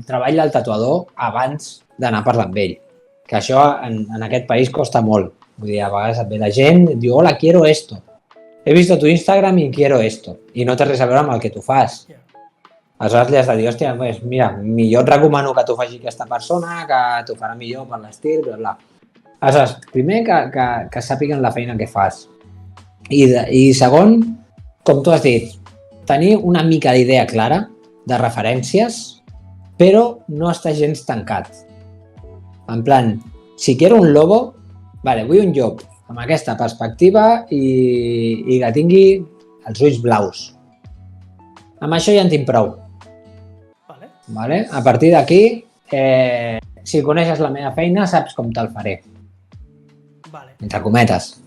B: treball del tatuador abans d'anar a parlar amb ell, que això en aquest país costa molt. Vull dir, a vegades et ve la gent i et diu, hola, quiero esto. He visto tu Instagram y quiero esto. I no té res a veure amb el que tu fas. Aleshores li has de dir, hòstia, pues, mira, millor et recomano que t'ho faci aquesta persona, que t'ho farà millor per l'estil, bla, bla. Aleshores, primer que sàpiguen la feina que fas. I segon, com tu has dit, tenir una mica d'idea clara de referències, però no estar gens tancat. En plan, si quiero un lobo, vale, vull un llop amb aquesta perspectiva i que tingui els ulls blaus. Amb això ja en tinc prou. Vale? A partir d'aquí, si coneixes la meva feina, saps com te'l faré. Entre cometes.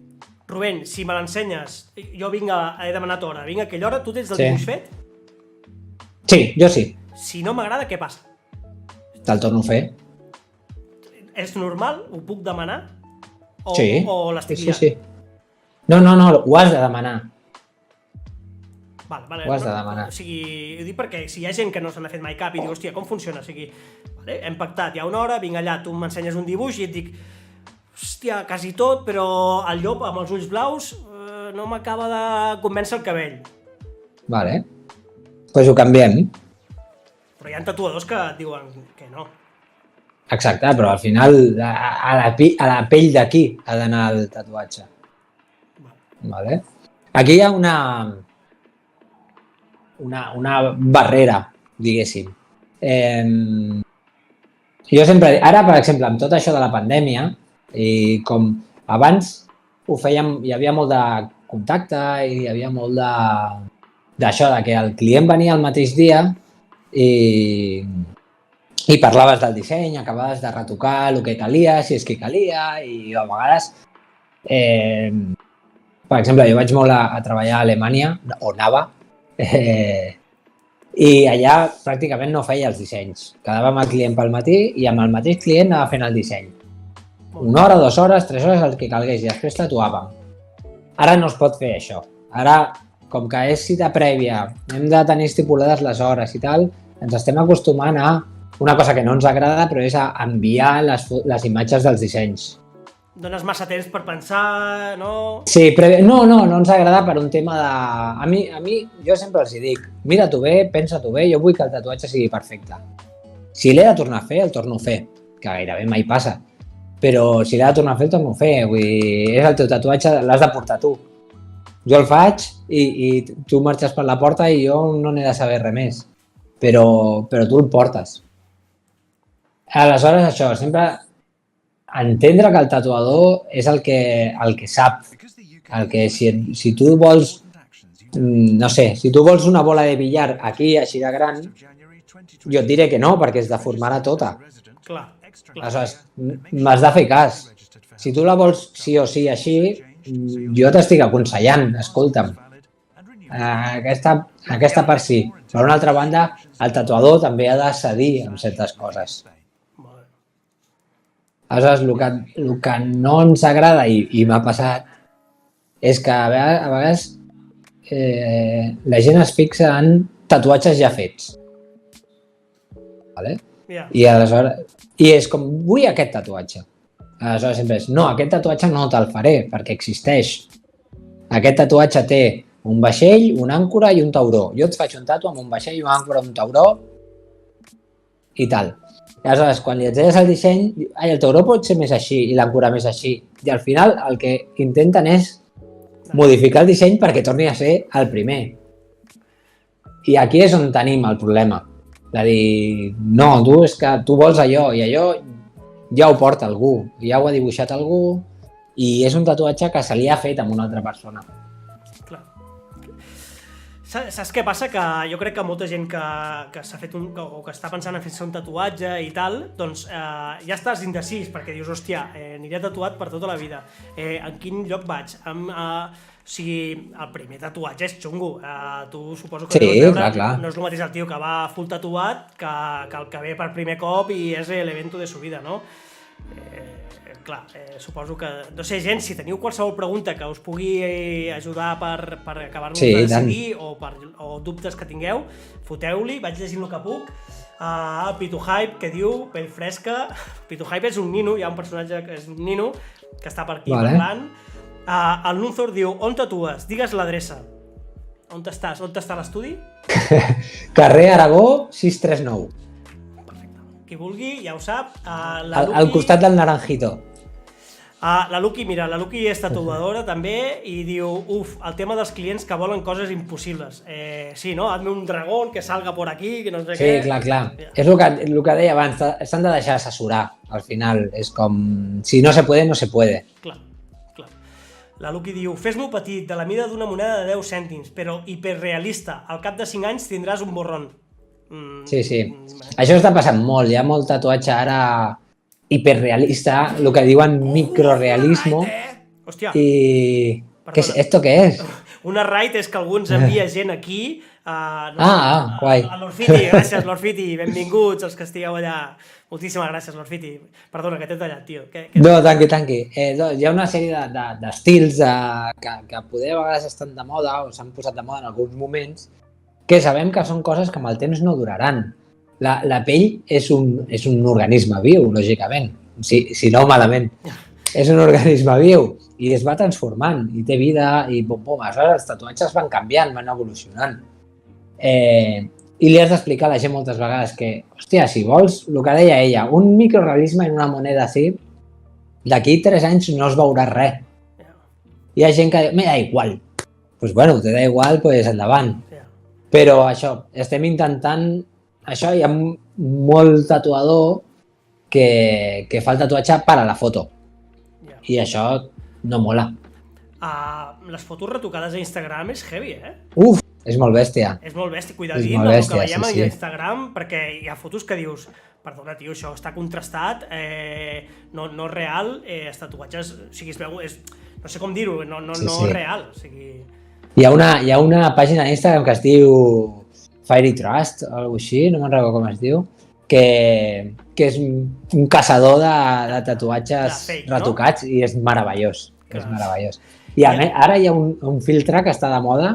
A: Rubén, si me l'ensenyes, jo he demanat hora, vinc a aquella hora, tu tens el dibuix fet?
B: Sí, jo sí.
A: Si no m'agrada, què passa?
B: Te'l torno a fer.
A: És normal? Ho puc demanar?
B: Sí.
A: O l'estic liant?
B: Sí. No, ho has de demanar.
A: Vale,
B: ho has de demanar.
A: O sigui, ho dic perquè si hi ha gent que no se n'ha fet mai cap i diu, hòstia, com funciona? O sigui, vale, hem pactat, hi ha una hora, vinc allà, tu m'ensenyes un dibuix i et dic, hòstia, quasi tot, però el llop amb els ulls blaus no m'acaba de convèncer el cabell.
B: Vale. Doncs ho canviem.
A: Però hi ha tatuadors que et diuen que no.
B: Exacte, però al final a la pell d'aquí ha d'anar el tatuatge. Vale. Aquí hi ha una barrera, diguéssim. Jo sempre... Ara, per exemple, amb tot això de la pandèmia, i com abans ho fèiem, hi havia molt de contacte i hi havia molt de d'això, de que el client venia el mateix dia i parlaves del disseny, acabaves de retocar el que calia, si és que calia, i a vegades, per exemple, jo vaig molt a treballar a Alemanya, o anava, i allà pràcticament no feia els dissenys. Quedava amb el client pel matí i amb el mateix client anava fent el disseny. 1 hora, 2 hores, 3 hores, el que calgués, i després tatuàvem. Ara no es pot fer això. Ara, com que és cita prèvia, hem de tenir estipulades les hores i tal, ens estem acostumant a una cosa que no ens agrada, però és a enviar les imatges dels dissenys.
A: Dones massa temps per pensar, no?
B: Sí, no ens agrada per un tema de... A mi, jo sempre els dic, mira-t'ho bé, pensa-t'ho bé, jo vull que el tatuatge sigui perfecte. Si l'he de tornar a fer, el torno a fer, que gairebé mai passa. Però si l'he de tornar a fer, el torno a fer. Vull dir, és el teu tatuatge, l'has de portar tu. Jo el faig i tu marxes per la porta i jo no n'he de saber res més. Però tu el portes. Aleshores, això, sempre entendre que el tatuador és el que sap. El que si tu vols, no sé, si tu vols una bola de billar aquí, així de gran, jo et diré que no, perquè es deformarà tota.
A: Clar.
B: Aleshores, m'has de fer cas. Si tu la vols sí o sí així, jo t'estic aconsellant, escolta'm. Aquesta part sí. Per una altra banda, el tatuador també ha de cedir en certes coses. Aleshores, el que no ens agrada, i m'ha passat, és que a vegades la gent es fixa en tatuatges ja fets. Vale? I aleshores, és com, vull aquest tatuatge. Aleshores sempre és, no, aquest tatuatge no te'l faré, perquè existeix. Aquest tatuatge té un vaixell, una àncora i un tauró. Jo et faig un tatu amb un vaixell, una àncora, un tauró i tal. I aleshores, quan li ensenyes el disseny, el tauró pot ser més així i l'àncora més així. I al final el que intenten és modificar el disseny perquè torni a ser el primer. I aquí és on tenim el problema. De dir, no, és que tu vols allò i allò ja ho porta algú, ja ho ha dibuixat algú i és un tatuatge que se li ha fet amb una altra persona.
A: Clar. Saps què passa? Que jo crec que molta gent que s'ha fet o que està pensant en fer-se un tatuatge i tal, doncs ja estàs indecis perquè dius, hòstia, aniré tatuat per tota la vida. En quin lloc vaig? O sigui, el primer tatuatge és xungo. Tu suposo que
B: sí, clar.
A: No és el mateix el tio que va full tatuat que el que ve per primer cop i és l'evento de su vida, no? Clar, suposo que... No sé, gent, si teniu qualsevol pregunta que us pugui ajudar per acabar-nos de decidir o dubtes que tingueu, foteu-li, vaig llegint el que puc. Pitu Hype, que diu, pell fresca. Pitu Hype és un nino, hi ha un personatge que és un nino que està per aquí parlant. El Nunzor diu, on tatues? Digues l'adreça. On estàs? On està l'estudi?
B: Carrer Aragó 639.
A: Perfecte. Qui vulgui, ja ho sap.
B: Al costat del Naranjito.
A: La Luqui, mira, la Luqui és tatuadora també i diu, el tema dels clients que volen coses impossibles. Sí, no? Hazme un dragón que salga por aquí, que no sé què.
B: Sí, clar. És el que deia abans, s'han de deixar assessorar. Al final, és com, si no se puede, no se puede. Clar.
A: La Luqui diu, fes-m'ho petit, de la mida d'una moneda de 10 cèntims, però hiperrealista. Al cap de 5 anys tindràs un borrón.
B: Sí. Això està passant molt. Hi ha molt tatuatge ara hiperrealista, el que diuen microrealismo.
A: Hòstia.
B: I... ¿Esto qué es?
A: Una raid és que algú ens envia gent aquí.
B: Guai.
A: A l'Orfiti, gràcies l'Orfiti, benvinguts els que estigueu allà. Moltíssimes gràcies, l'Orfiti. Perdona, que t'he tallat, tio.
B: No, tanqui. Hi ha una sèrie d'estils que poder a vegades estan de moda o s'han posat de moda en alguns moments que sabem que són coses que amb el temps no duraran. La pell és un organisme viu, lògicament. Si no, malament. És un organisme viu i es va transformant i té vida i aleshores els tatuatges van canviant, van evolucionant. I li has d'explicar a la gent moltes vegades que, hòstia, si vols, el que deia ella, un microrealisme en una moneda així, d'aquí 3 anys no es veurà res. Hi ha gent que diu, me da igual. Pues bueno, te da igual, pues endavant. Però això, estem intentant... Això, hi ha molt tatuador que fa el tatuatge per a la foto. I això no mola.
A: Les fotos retocades a Instagram és heavy, eh?
B: És molt bèstia.
A: És molt bèstia,
B: És
A: cuidadín
B: molt
A: amb el
B: bèstia,
A: que veiem
B: sí,
A: a
B: sí.
A: Instagram, perquè hi ha fotos que dius, perdona, tio, això està contrastat, no és real, els tatuatges, o sigui, es veu, no sé com dir-ho, no
B: Sí,
A: és
B: sí.
A: real, o sigui...
B: Hi ha una pàgina d'Instagram que es diu Fairy Trust o alguna així, no me'n recordo com es diu, que és un caçador de tatuatges
A: De fake, no?
B: retocats i és meravellós.
A: Clar.
B: És meravellós. I a més, ara hi ha un filtre que està de moda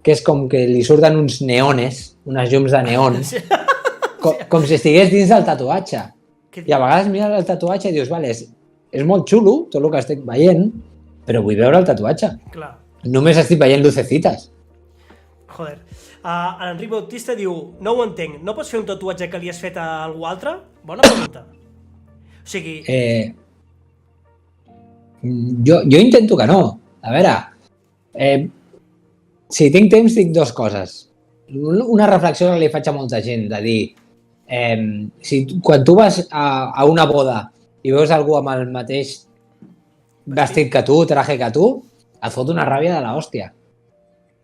B: que és com que li surten uns neones, unes llums de neon,
A: Sí.
B: com si estigués dins del tatuatge.
A: Que-
B: I a vegades mires el tatuatge i dius, vale, és molt xulo tot el que estic veient, però vull veure el tatuatge.
A: Clar.
B: Només estic veient lucecites.
A: Joder. L'Enric Bautista diu, no ho entenc, no pots fer un tatuatge que li has fet a algú altre? Bona pregunta. O sigui,
B: Jo intento que no. A veure, si tinc temps dic dues coses. Una reflexió que li faig a molta gent, de dir, quan tu vas a una boda i veus algú amb el mateix vestit que tu, traje que tu, et fot una ràbia de l'hòstia.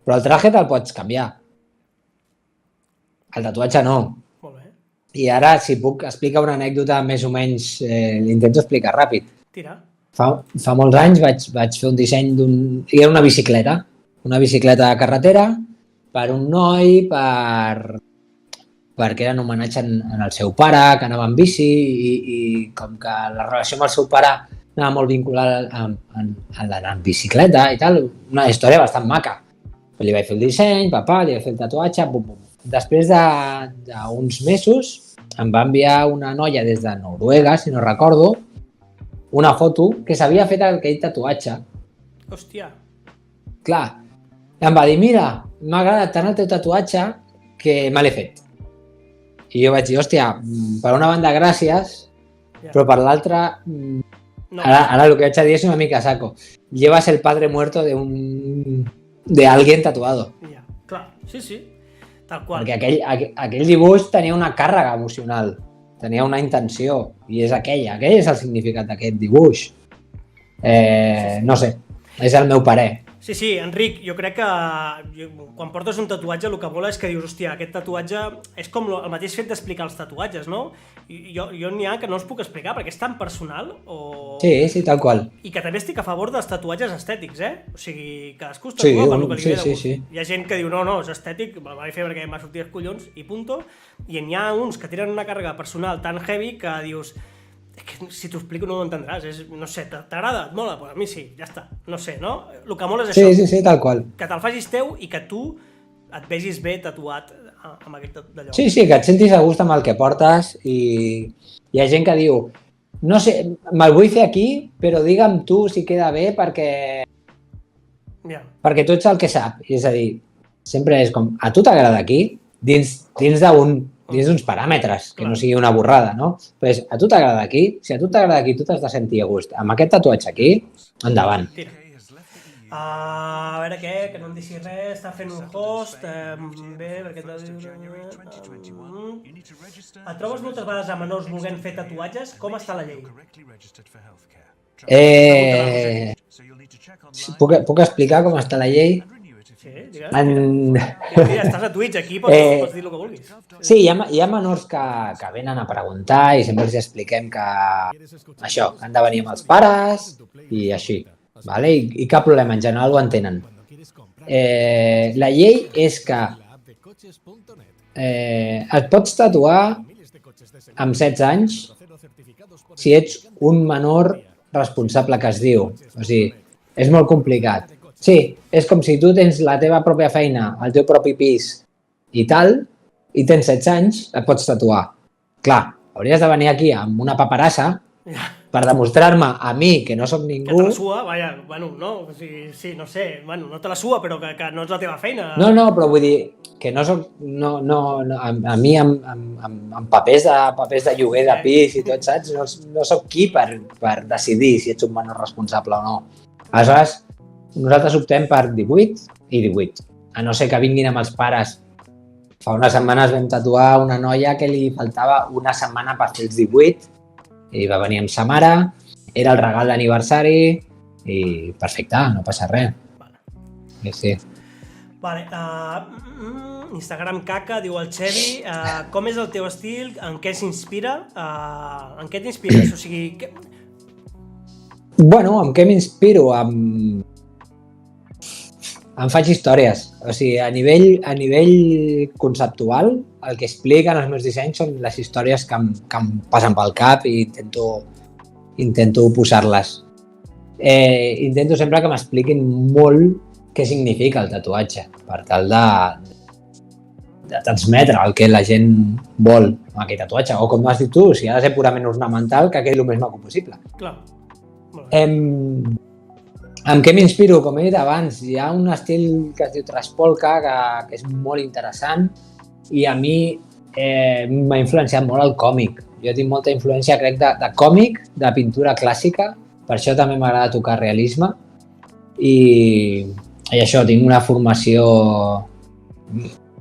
B: Però el traje te'l pots canviar. El tatuatge no.
A: molt bé,
B: I ara, si puc explicar una anècdota més o menys, l'intento explicar ràpid.
A: tira.
B: Fa molts anys vaig fer un disseny hi era una bicicleta de carretera per un noi, perquè era un homenatge en el seu pare, que anava en bici i com que la relació amb el seu pare anava molt vinculada a l'anar en bicicleta i tal, una història bastant maca. Li vaig fer el disseny, li vaig fer el tatuatge, bum, bum. Després d'uns mesos em va enviar una noia des de Noruega, si no recordo, una foto que s'havia fet aquell tatuatge.
A: Hòstia.
B: Clar, em va dir, mira, m'ha agradat tant el teu tatuatge que me l'he fet. I jo vaig dir, hòstia, per una banda gràcies, però per l'altra,
A: No,
B: ara el que vaig a dir és una mica saco. Llevas el padre muerto de alguien tatuado.
A: ja, clar, sí, tal qual.
B: Perquè aquell dibuix tenia una càrrega emocional, tenia una intenció, i és aquell és el significat d'aquest dibuix. No sé, és el meu parer.
A: Sí, Enric, jo crec que quan portes un tatuatge el que vola és que dius, hòstia, aquest tatuatge és com el mateix fet d'explicar els tatuatges, no? Jo n'hi ha que no els puc explicar perquè és tan personal
B: Sí, tal qual.
A: i que també estic a favor dels tatuatges estètics, O sigui, cadascú es tatua per lo que li ve de gust. Hi ha gent que diu, no, és estètic, me'l vaig fer perquè m'ha sortit els collons i punto, i n'hi ha uns que tenen una càrrega personal tan heavy que dius, és que si t'ho explico no ho entendràs, no sé, t'agrada? Et mola? Pues a mi sí, ja està, no sé, no? El que mola és això,
B: Sí, tal qual.
A: que te'l facis teu i que tu et vegis bé tatuat amb aquest d'allò.
B: Sí, que et sentis a gust amb el que portes i hi ha gent que diu, no sé, me'l vull fer aquí, però digue'm tu si queda bé perquè tu ets el que sap. I és a dir, sempre és com, a tu t'agrada aquí, dins d'uns paràmetres, que no sigui una borrada, no? Però a tu t'agrada aquí, si a tu t'agrada aquí, tu t'has de sentir a gust. Amb aquest tatuatge aquí, endavant.
A: Tira. A veure què, que no em deixi res, està fent un host, bé, perquè et trobes moltes vegades a menors volent fer tatuatges? Com està la llei?
B: Puc explicar com està la llei?
A: Sí, digues.
B: Mira,
A: estàs a Twitch, aquí pots dir el que vulguis.
B: Sí, hi ha menors que venen a preguntar i sempre els expliquem que això, que han de venir amb els pares i així, vale? I cap problema, en general ho entenen. La llei és que et pots tatuar amb 16 anys si ets un menor responsable que es diu. O sigui, és molt complicat. Sí, és com si tu tens la teva pròpia feina, el teu propi pis i tal, i tens 16 anys, et pots tatuar. Clar, hauries de venir aquí amb una paperassa per demostrar-me a mi que no sóc ningú...
A: Que te la sua, vaja, bueno, no, sí, no sé, bueno, no te la sua, però que no és la teva feina.
B: No, però vull dir que no soc... A mi amb papers de lloguer de pis i tot, saps? No soc qui per decidir si ets un menor responsable o no. Aleshores, nosaltres optem per 18 i 18. A no ser que vinguin amb els pares. Fa unes setmanes vam tatuar una noia que li faltava una setmana per fer els 18 i va venir amb sa mare, era el regal d'aniversari i perfecte, no passa res. Sí.
A: Vale, Instagram caca, diu el Xevi. Com és el teu estil? En què s'inspira? En què t'inspires? O sigui...
B: Bueno, amb què m'inspiro? Em faig històries. O sigui, a nivell conceptual, el que expliquen els meus dissenys són les històries que em passen pel cap i intento posar-les. Intento sempre que m'expliquin molt què significa el tatuatge, per tal de transmetre el que la gent vol amb aquell tatuatge. O com has dit tu, si ha de ser purament ornamental, que quedi el més maco possible.
A: Clar.
B: Amb què m'inspiro? Com he dit abans, hi ha un estil que es diu Traspolka, que és molt interessant i a mi m'ha influenciat molt el còmic. Jo tinc molta influència, crec, de còmic, de pintura clàssica, per això també m'agrada tocar realisme i això, tinc una formació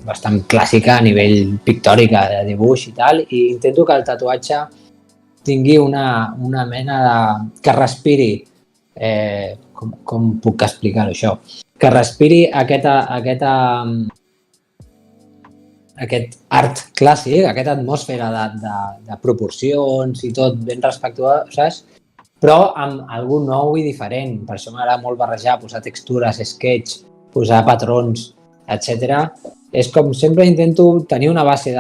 B: bastant clàssica a nivell pictòric, de dibuix i tal, i intento que el tatuatge tingui una mena de... que respiri, com puc explicar-ho això? Que respiri aquest art clàssic, aquesta atmosfera de proporcions i tot ben respectuoses, però amb algú nou i diferent. Per això m'agrada molt barrejar, posar textures, sketch, posar patrons, etc. És com sempre intento tenir una base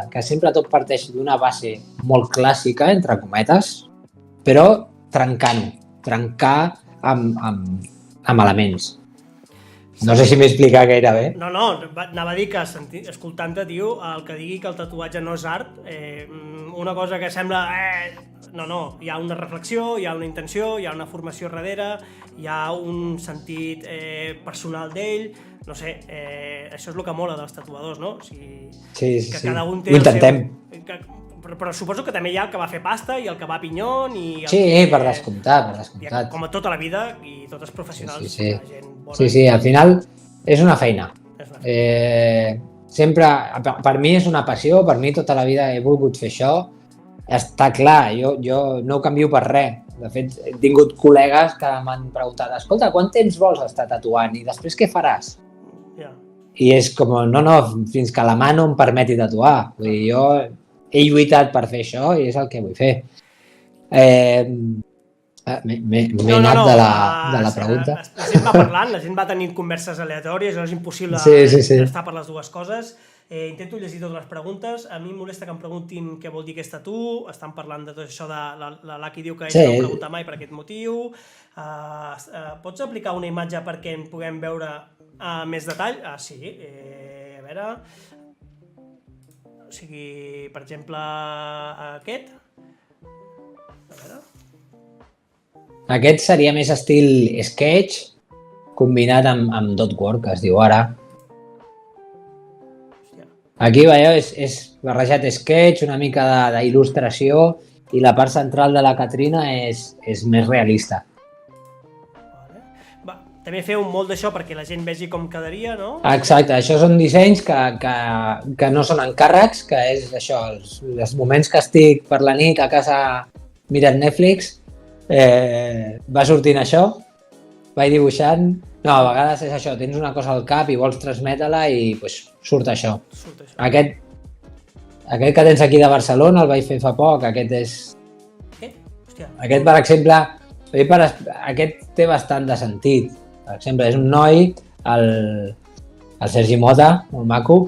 B: que sempre tot parteix d'una base molt clàssica, entre cometes, però trencar amb elements. No sé si m'he explicat gaire bé.
A: No, anava a dir que escoltant-te, tio, el que digui que el tatuatge no és art, una cosa que sembla... No, hi ha una reflexió, hi ha una intenció, hi ha una formació darrere, hi ha un sentit personal d'ell, no sé, això és el que mola dels tatuadors, no? O sigui,
B: sí.
A: Cada un té
B: ho intentem.
A: Però suposo que també hi ha el que va fer pasta i el que va a pinyón i...
B: Sí, per descomptat.
A: Com a tota la vida i tots els professionals.
B: Sí.
A: La gent bona.
B: Sí, al final és una feina. Sempre, per mi és una passió, per mi tota la vida he volgut fer això. Està clar, jo no ho canvio per res. De fet, he tingut col·legues que m'han preguntat: escolta, quant temps vols estar tatuant i després què faràs?
A: Yeah.
B: I és com, no, fins que la mà no em permeti tatuar. Vull dir, jo he lluitat per fer això i és el que vull fer. M'he anat de la pregunta.
A: La gent va parlant, la gent va tenint converses aleatòries, és impossible estar per les dues coses. Intento llegir totes les preguntes. A mi em molesta que em preguntin què vol dir aquest tatu. Estan parlant de tot això de la Laki diu que ell no ho pregunta mai per aquest motiu. Pots aplicar una imatge perquè en puguem veure més detall? Sí. A veure... O sigui, per exemple, aquest. A veure...
B: Aquest seria més estil sketch combinat amb dot work, que es diu ara. Aquí veieu, és barrejat sketch, una mica d'il·lustració i la part central de la Catrina és més realista.
A: També feu molt d'això perquè la gent vegi com quedaria, no?
B: Exacte, això són dissenys que no són encàrrecs, que és això, els moments que estic per la nit a casa mirant Netflix, va sortint això, vaig dibuixant. No, a vegades és això, tens una cosa al cap i vols transmetre-la i pues, surt això. Aquest que tens aquí de Barcelona el vaig fer fa poc, aquest és... Aquest, per exemple, aquest té bastant de sentit. Per exemple, és un noi, el Sergi Mota, molt maco,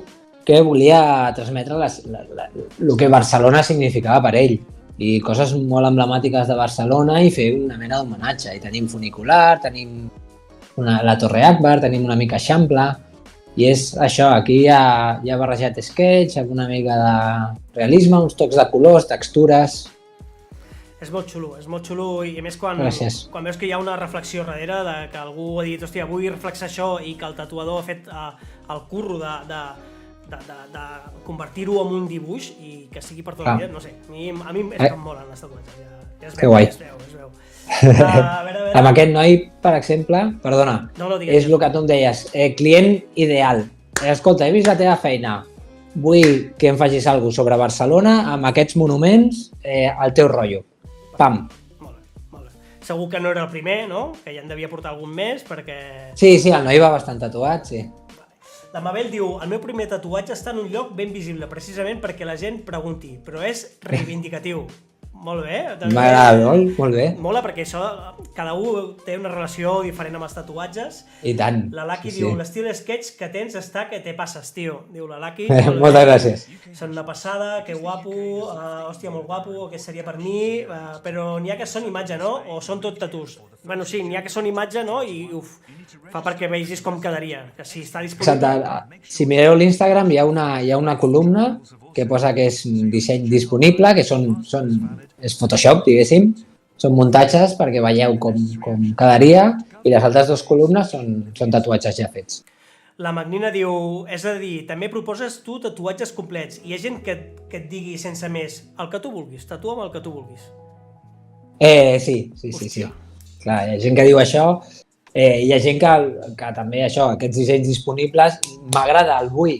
B: que volia transmetre el que Barcelona significava per ell i coses molt emblemàtiques de Barcelona i fer una mena d'homenatge. I tenim funicular, tenim la Torre Akbar, tenim una mica Eixample i és això, aquí hi ha barrejat sketch, amb una mica de realisme, uns tocs de colors, textures...
A: És molt xulo i a més quan veus que hi ha una reflexió darrere de que algú ha dit, hòstia, vull reflexar això i que el tatuador ha fet el curro de convertir-ho en un dibuix i que sigui per tota la vida, no sé, a mi és que em molen les tatuatges, ja es veu, es veu. A veure.
B: Amb aquest noi, per exemple, perdona, és el que tu em deies, client ideal. Escolta, he vist la teva feina, vull que em facis alguna cosa sobre Barcelona amb aquests monuments al teu rotllo. Pam.
A: Molt bé. Segur que no era el primer, no? Que ja en devia portar algun més, perquè...
B: Sí, el noi va bastant tatuat, sí.
A: La Mabel diu, el meu primer tatuatge està en un lloc ben visible, precisament perquè la gent pregunti, però és reivindicatiu. Molt bé.
B: M'agrada, molt bé.
A: Mola, perquè això, cada un té una relació diferent amb els tatuatges.
B: I tant.
A: La Laki diu, l'estil sketch que tens està que te passes, tio. Diu la Laki.
B: Moltes gràcies.
A: Són una passada, que guapo, hòstia, molt guapo, que seria per mi, però n'hi ha que són imatge, no? O són tot tatus? Bueno, sí, n'hi ha que són imatge, no? I fa perquè vegis com quedaria, que si està disponible...
B: Exacte. Si mireu l'Instagram hi ha una columna que posa que és disseny disponible, que és Photoshop, diguéssim, són muntatges perquè veieu com quedaria, i les altres dues columnes són tatuatges ja fets.
A: La Magnina diu, és a dir, també proposes tu tatuatges complets. Hi ha gent que et digui sense més, el que tu vulguis, tatua'm el que tu vulguis.
B: Sí. Clar, hi ha gent que diu això, hi ha gent que també això, aquests dissenys disponibles, m'agrada, el vull,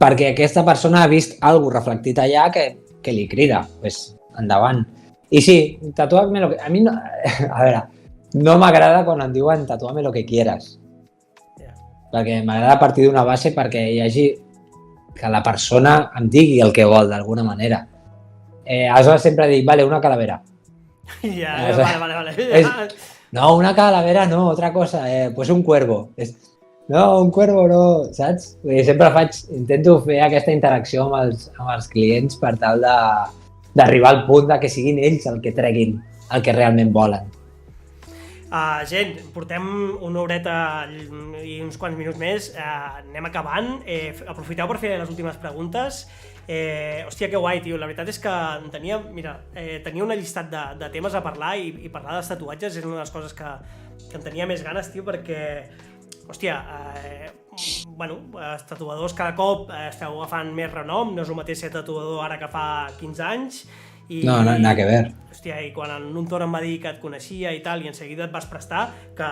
B: perquè aquesta persona ha vist alguna reflectit allà que li crida, pues, endavant. I sí, tatua'me lo que... A mi no... A veure, no m'agrada quan em diuen tatua'me lo que quieras. Perquè m'agrada partir d'una base perquè hi hagi... que la persona em digui el que vol, d'alguna manera. Aleshores sempre dic, vale, una calavera.
A: Vale.
B: No, una calavera no, otra cosa, pues un cuervo. No, un cuervo no, saps? Sempre intento fer aquesta interacció amb els clients per tal d'arribar al punt de que siguin ells el que treguin el que realment volen.
A: Gent, portem una horeta i uns quants minuts més, anem acabant. Aprofiteu per fer les últimes preguntes. Hòstia, que guai, tio. La veritat és que tenia una llistat de temes a parlar i parlar dels tatuatges és una de les coses que em tenia més ganes, tio, perquè hòstia, els tatuadors cada cop esteu agafant més renom, no és el mateix ser tatuador ara que fa 15 anys.
B: No, nada que ver.
A: Hòstia, i quan en un torn em va dir que et coneixia i tal, i en seguida et vas prestar, que,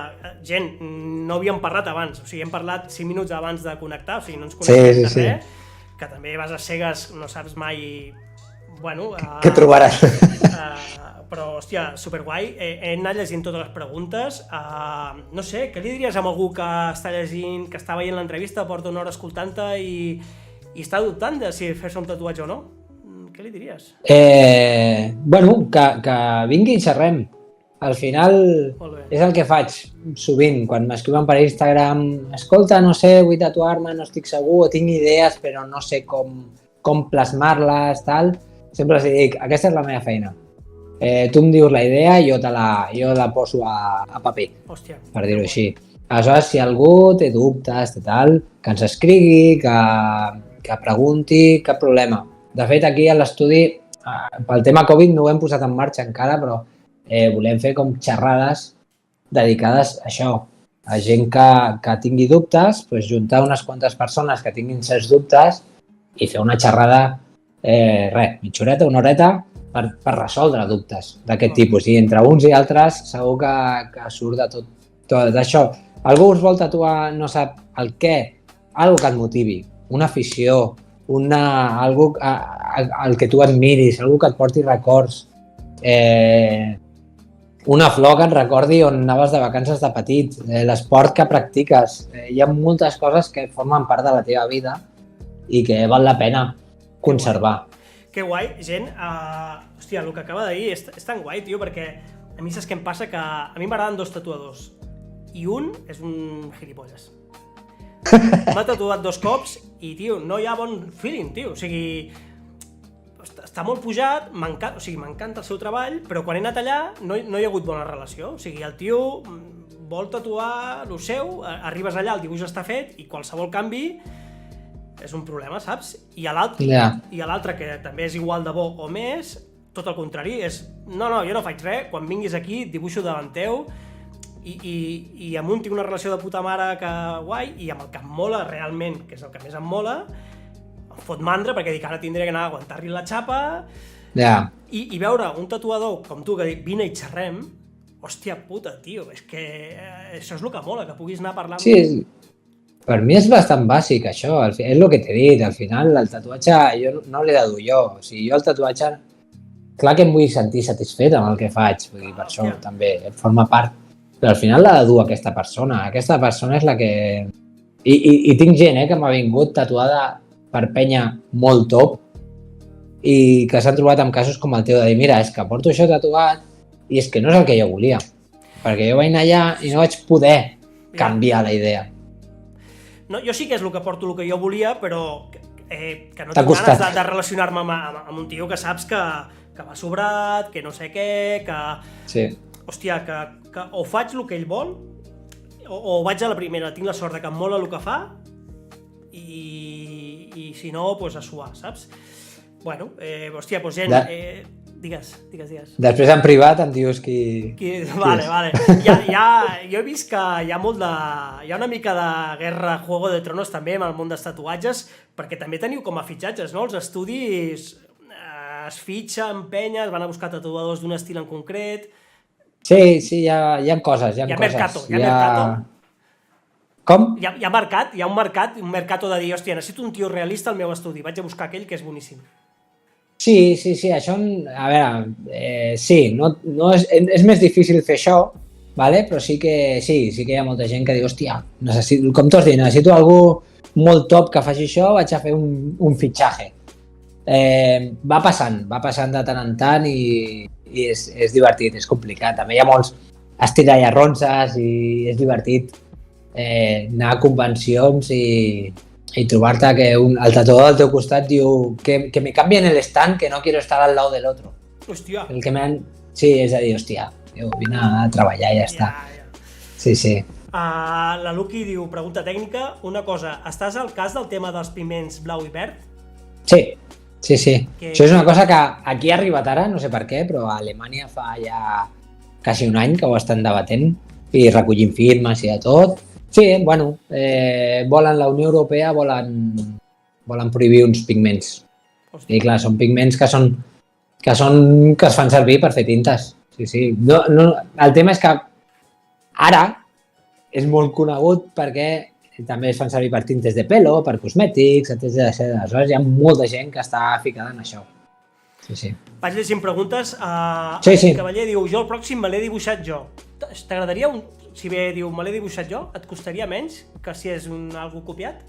A: gent, no havíem parlat abans, o sigui, hem parlat 5 minuts abans de connectar, o sigui, no ens coneixem de res, que també vas a cegues, no saps mai,
B: què trobaràs?
A: Però, hòstia, superguai. He anat llegint totes les preguntes. No sé, què li diries a algú que està llegint, que està veient l'entrevista, porta una hora escoltant-te i està dubtant de si fer-se un tatuatge o no? Què li diries?
B: Que vingui i xerrem. Al final és el que faig sovint, quan m'escriuen per Instagram, escolta, no sé, vull tatuar-me, no estic segur, o tinc idees però no sé com plasmar-les, tal. Sempre els dic, aquesta és la meva feina. Tu em dius la idea i jo la poso a paper, per dir-ho així. Aleshores, si algú té dubtes, tal, que ens escrigui, que pregunti, cap problema. De fet, aquí a l'estudi, pel tema Covid no ho hem posat en marxa encara, però volem fer com xerrades dedicades a això, a gent que tingui dubtes, juntar unes quantes persones que tinguin certs dubtes i fer una xerrada, mitja horeta, una horeta, per resoldre dubtes d'aquest tipus. I entre uns i altres segur que surt de tot d'això. Algú us vol tatuar, no sap el què, algo que et motivi, una afició, algo al que tu admiris, algo que et porti records, una flor que et recordi on anaves de vacances de petit, l'esport que practiques. Hi ha moltes coses que formen part de la teva vida i que val la pena conservar.
A: Que guai, gent. Hòstia, el que acaba de dir és tan guai, tio, perquè a mi saps què em passa? Que a mi m'agraden 2 tatuadors i un és un gilipolles. M'ha tatuat 2 cops i, tio, no hi ha bon feeling, tio. O sigui, està molt pujat, m'encanta el seu treball, però quan he anat allà no hi ha hagut bona relació. O sigui, el tio vol tatuar el seu, arribes allà, el dibuix està fet i qualsevol canvi és un problema, saps? I a l'altre, que també és igual de bo o més, tot el contrari, és no, jo no faig res, quan vinguis aquí dibuixo davant teu i amb un tinc una relació de puta mare que guai, i amb el que em mola realment, que és el que més em mola, em fot mandra perquè dic, ara tindré que anar a aguantar-li la xapa i veure un tatuador com tu que dic, vine i xerrem, hòstia puta, tio, és que això és el que mola, que puguis anar a parlar amb...
B: Sí, per mi és bastant bàsic, això. És el que t'he dit. Al final, el tatuatge jo no l'he de dur jo. O sigui, jo el tatuatge... Clar que em vull sentir satisfet amb el que faig. Vull dir, per això també forma part. Però al final l'ha de dur aquesta persona. Aquesta persona és la que I tinc gent que m'ha vingut tatuada per penya molt top i que s'han trobat amb casos com el teu de dir, mira, és que porto això tatuat i és que no és el que jo volia, perquè jo vaig anar allà i no vaig poder canviar la idea.
A: No, jo sí que és el que porto el que jo volia, però que no
B: T'ha
A: tinc
B: costat.
A: ganes de relacionar-me amb un tio que saps que va sobrat, que no sé què, que...
B: Sí.
A: Hòstia, que o faig el que ell vol, o vaig a la primera, tinc la sort de que em mola el que fa, i si no, doncs a suar, saps? Bueno, hòstia, doncs gent... Digues.
B: Després en privat em dius qui...
A: Vale. Jo he vist que hi ha hi ha una mica de guerra Juego de Tronos també en el món dels tatuatges, perquè també teniu com a fitxatges, no? Els estudis es fitxen, penyes, van a buscar tatuadors d'un estil en concret...
B: Sí, hi ha coses, hi ha coses.
A: Mercato.
B: Com?
A: Hi ha mercat, hi ha un mercato de dir, hòstia, necessito un tio realista al meu estudi, vaig a buscar aquell que és boníssim.
B: Sí, això, a veure, sí, no és més difícil fer això, vale? Però sí que hi ha molta gent que diu, hòstia, com tu has dit, necessito algú molt top que faci això, vaig a fer un fitxatge. Va passant de tant en tant i és divertit, és complicat. També hi ha molts estirar i arronses i és divertit anar a convencions i trobar-te que el tatuador al teu costat diu que me cambien el stand, que no quiero estar al lado del otro.
A: Hòstia.
B: Sí, és a dir, hòstia, vine a treballar i ja està. Sí.
A: La Luqui diu, pregunta tècnica, una cosa, estàs al cas del tema dels pigments blau i verd?
B: Sí. Això és una cosa que aquí ha arribat ara, no sé per què, però a Alemanya fa ja quasi un any que ho estan debatent i recollint firmes i de tot. Sí, bueno, volen la Unió Europea, volen prohibir uns pigments. I clar, són pigments que es fan servir per fer tintes. Sí. No, el tema és que ara és molt conegut perquè també es fan servir per tintes de pelo, per cosmètics, etc. Aleshores hi ha molta gent que està ficada en això. Sí.
A: Vaig llegint preguntes.
B: Sí.
A: Cavaller diu, jo el pròxim me l'he dibuixat jo. T'agradaria si bé diu me l'he dibuixat jo, et costaria menys que si és algú copiat?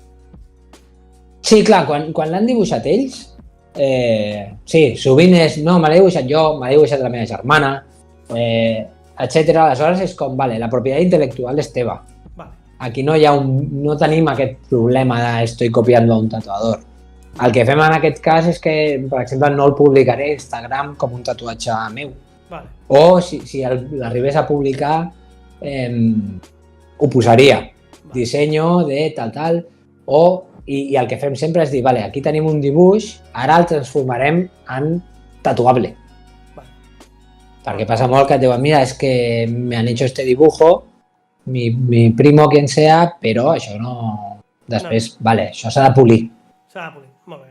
B: Sí, clar, quan l'han dibuixat ells, sí, sovint és, no, me l'he dibuixat jo, me l'he dibuixat la meva germana, etc. Aleshores és com, vale, la propietat intel·lectual és teva. Aquí no tenim aquest problema de estoy copiando a un tatuador. El que fem en aquest cas és que, per exemple, no el publicaré a Instagram com un tatuatge meu.
A: Vale.
B: O si l'arribés a publicar, ho posaria. Vale. Diseño de tal, i el que fem sempre és dir, vale, aquí tenim un dibuix, ara el transformarem en tatuable. Vale. Perquè passa molt que et diuen, mira, és que me han hecho este dibujo, mi primo, quien sea, però això no... Després, vale, això s'ha de polir.
A: Molt bé.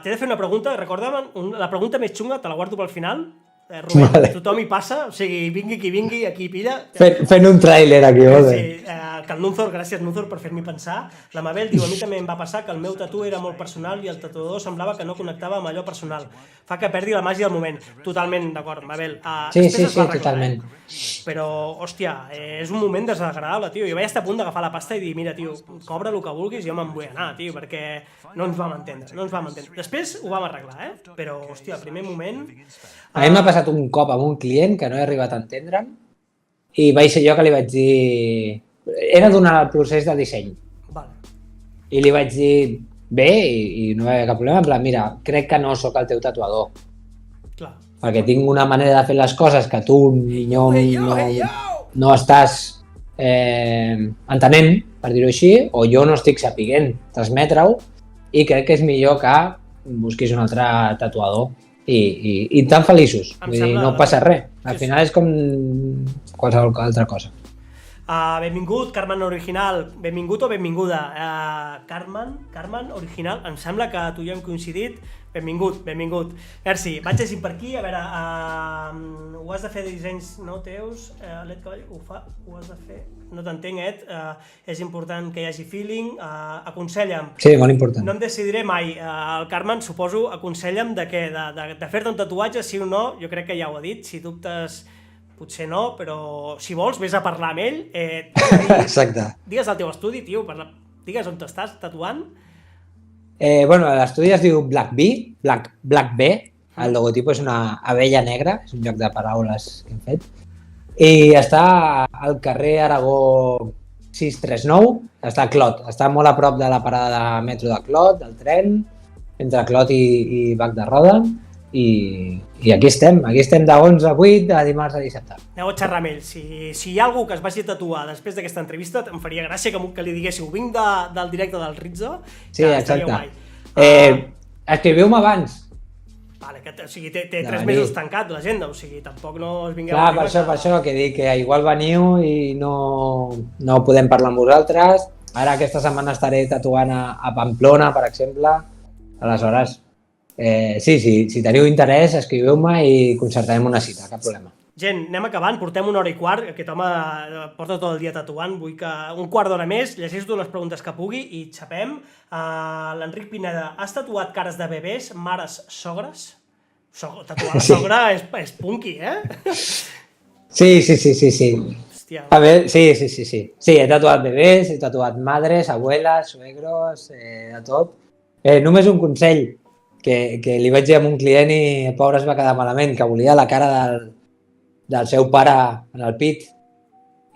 A: T'he de fer una pregunta, recorda'm, la pregunta més xunga, te la guardo pel final. Rubén, vale. Tothom hi passa, o sigui, vingui qui vingui, aquí pilla.
B: Fent un tràiler aquí, molt bé.
A: Sí, que el Nunzor, gràcies Nunzor per fer-m'hi pensar. La Mabel diu, a mi també em va passar que el meu tatu era molt personal i el tatuador semblava que no connectava amb allò personal. Fa que perdi la màgia del moment. Totalment d'acord, Mabel.
B: Sí, totalment.
A: Però, hòstia, és un moment desagradable, tio. Jo vaig estar a punt d'agafar la pasta i dir, mira, tio, cobra el que vulguis i jo me'n vull anar, tio, perquè no ens vam entendre. Després ho vam arreglar, però, hòstia, al primer moment...
B: A mi m'ha passat un cop amb un client que no he arribat a entendre'm i vaig ser jo que li vaig dir... Era durant el procés de disseny.
A: Vale.
B: I li vaig dir, bé, i no hi havia cap problema, en plan, mira, crec que no sóc el teu tatuador.
A: Clar.
B: Perquè tinc una manera de fer les coses que tu no estàs entenent, per dir-ho així, o jo no estic sapiguent transmetre-ho, i crec que és millor que busquis un altre tatuador. I tan feliços, vull dir, no passa res. Al final és com qualsevol altra cosa.
A: Benvingut, Carmen Original. Benvingut o benvinguda? Carmen Original, em sembla que tu i jo hem coincidit. Benvingut. Merci. Vaig llegint per aquí, a veure, ho has de fer de dissenys no teus, ho has de fer, no t'entenc, Ed, és important que hi hagi feeling, aconsella'm.
B: Sí, molt important.
A: No em decidiré mai, el Carmen, suposo, aconsella'm de què, de fer-te un tatuatge, sí o no, jo crec que ja ho ha dit, si dubtes potser no, però si vols, vés a parlar amb ell.
B: Exacte.
A: Digues el teu estudi, tio, digues on t'estàs tatuant.
B: Bueno, l'estudi es diu Black B, el logotip és una abella negra, és un joc de paraules que hem fet, i està al carrer Aragó 639, està a Clot, està molt a prop de la parada de metro de Clot, del tren, entre Clot i Bac de Roda, i aquí estem de 11 a 8, de dimarts a dissabte.
A: Aneu a xerrar amb ell. Si hi ha algú que es vagi a tatuar després d'aquesta entrevista, em faria gràcia que li diguéssiu vinc del directe del Rizzo.
B: Sí, exacte. Escriviu-me abans.
A: Vale, o sigui, té 3 mesos tancat l'agenda, o sigui, tampoc no us vingueu...
B: Clar, per això que dic que igual veniu i no podem parlar amb vosaltres. Ara aquesta setmana estaré tatuant a Pamplona, per exemple. Aleshores, si teniu interès, escriviu-me i concertarem una cita, cap problema.
A: Gent, anem acabant, portem 1 hora i quart, aquest home porta tot el dia tatuant, vull que un quart d'hora més, llegeix totes les preguntes que pugui i xapem. L'Enric Pineda, has tatuat cares de bebès, mares, sogres? Tatuar la sogra és punky, eh?
B: Sí.
A: Hòstia.
B: A veure, sí. Sí, he tatuat bebès, he tatuat madres, abuelas, suegros, de tot. Només un consell, que li vaig dir a un client i el pobre es va quedar malament, que volia la cara del seu pare en el pit,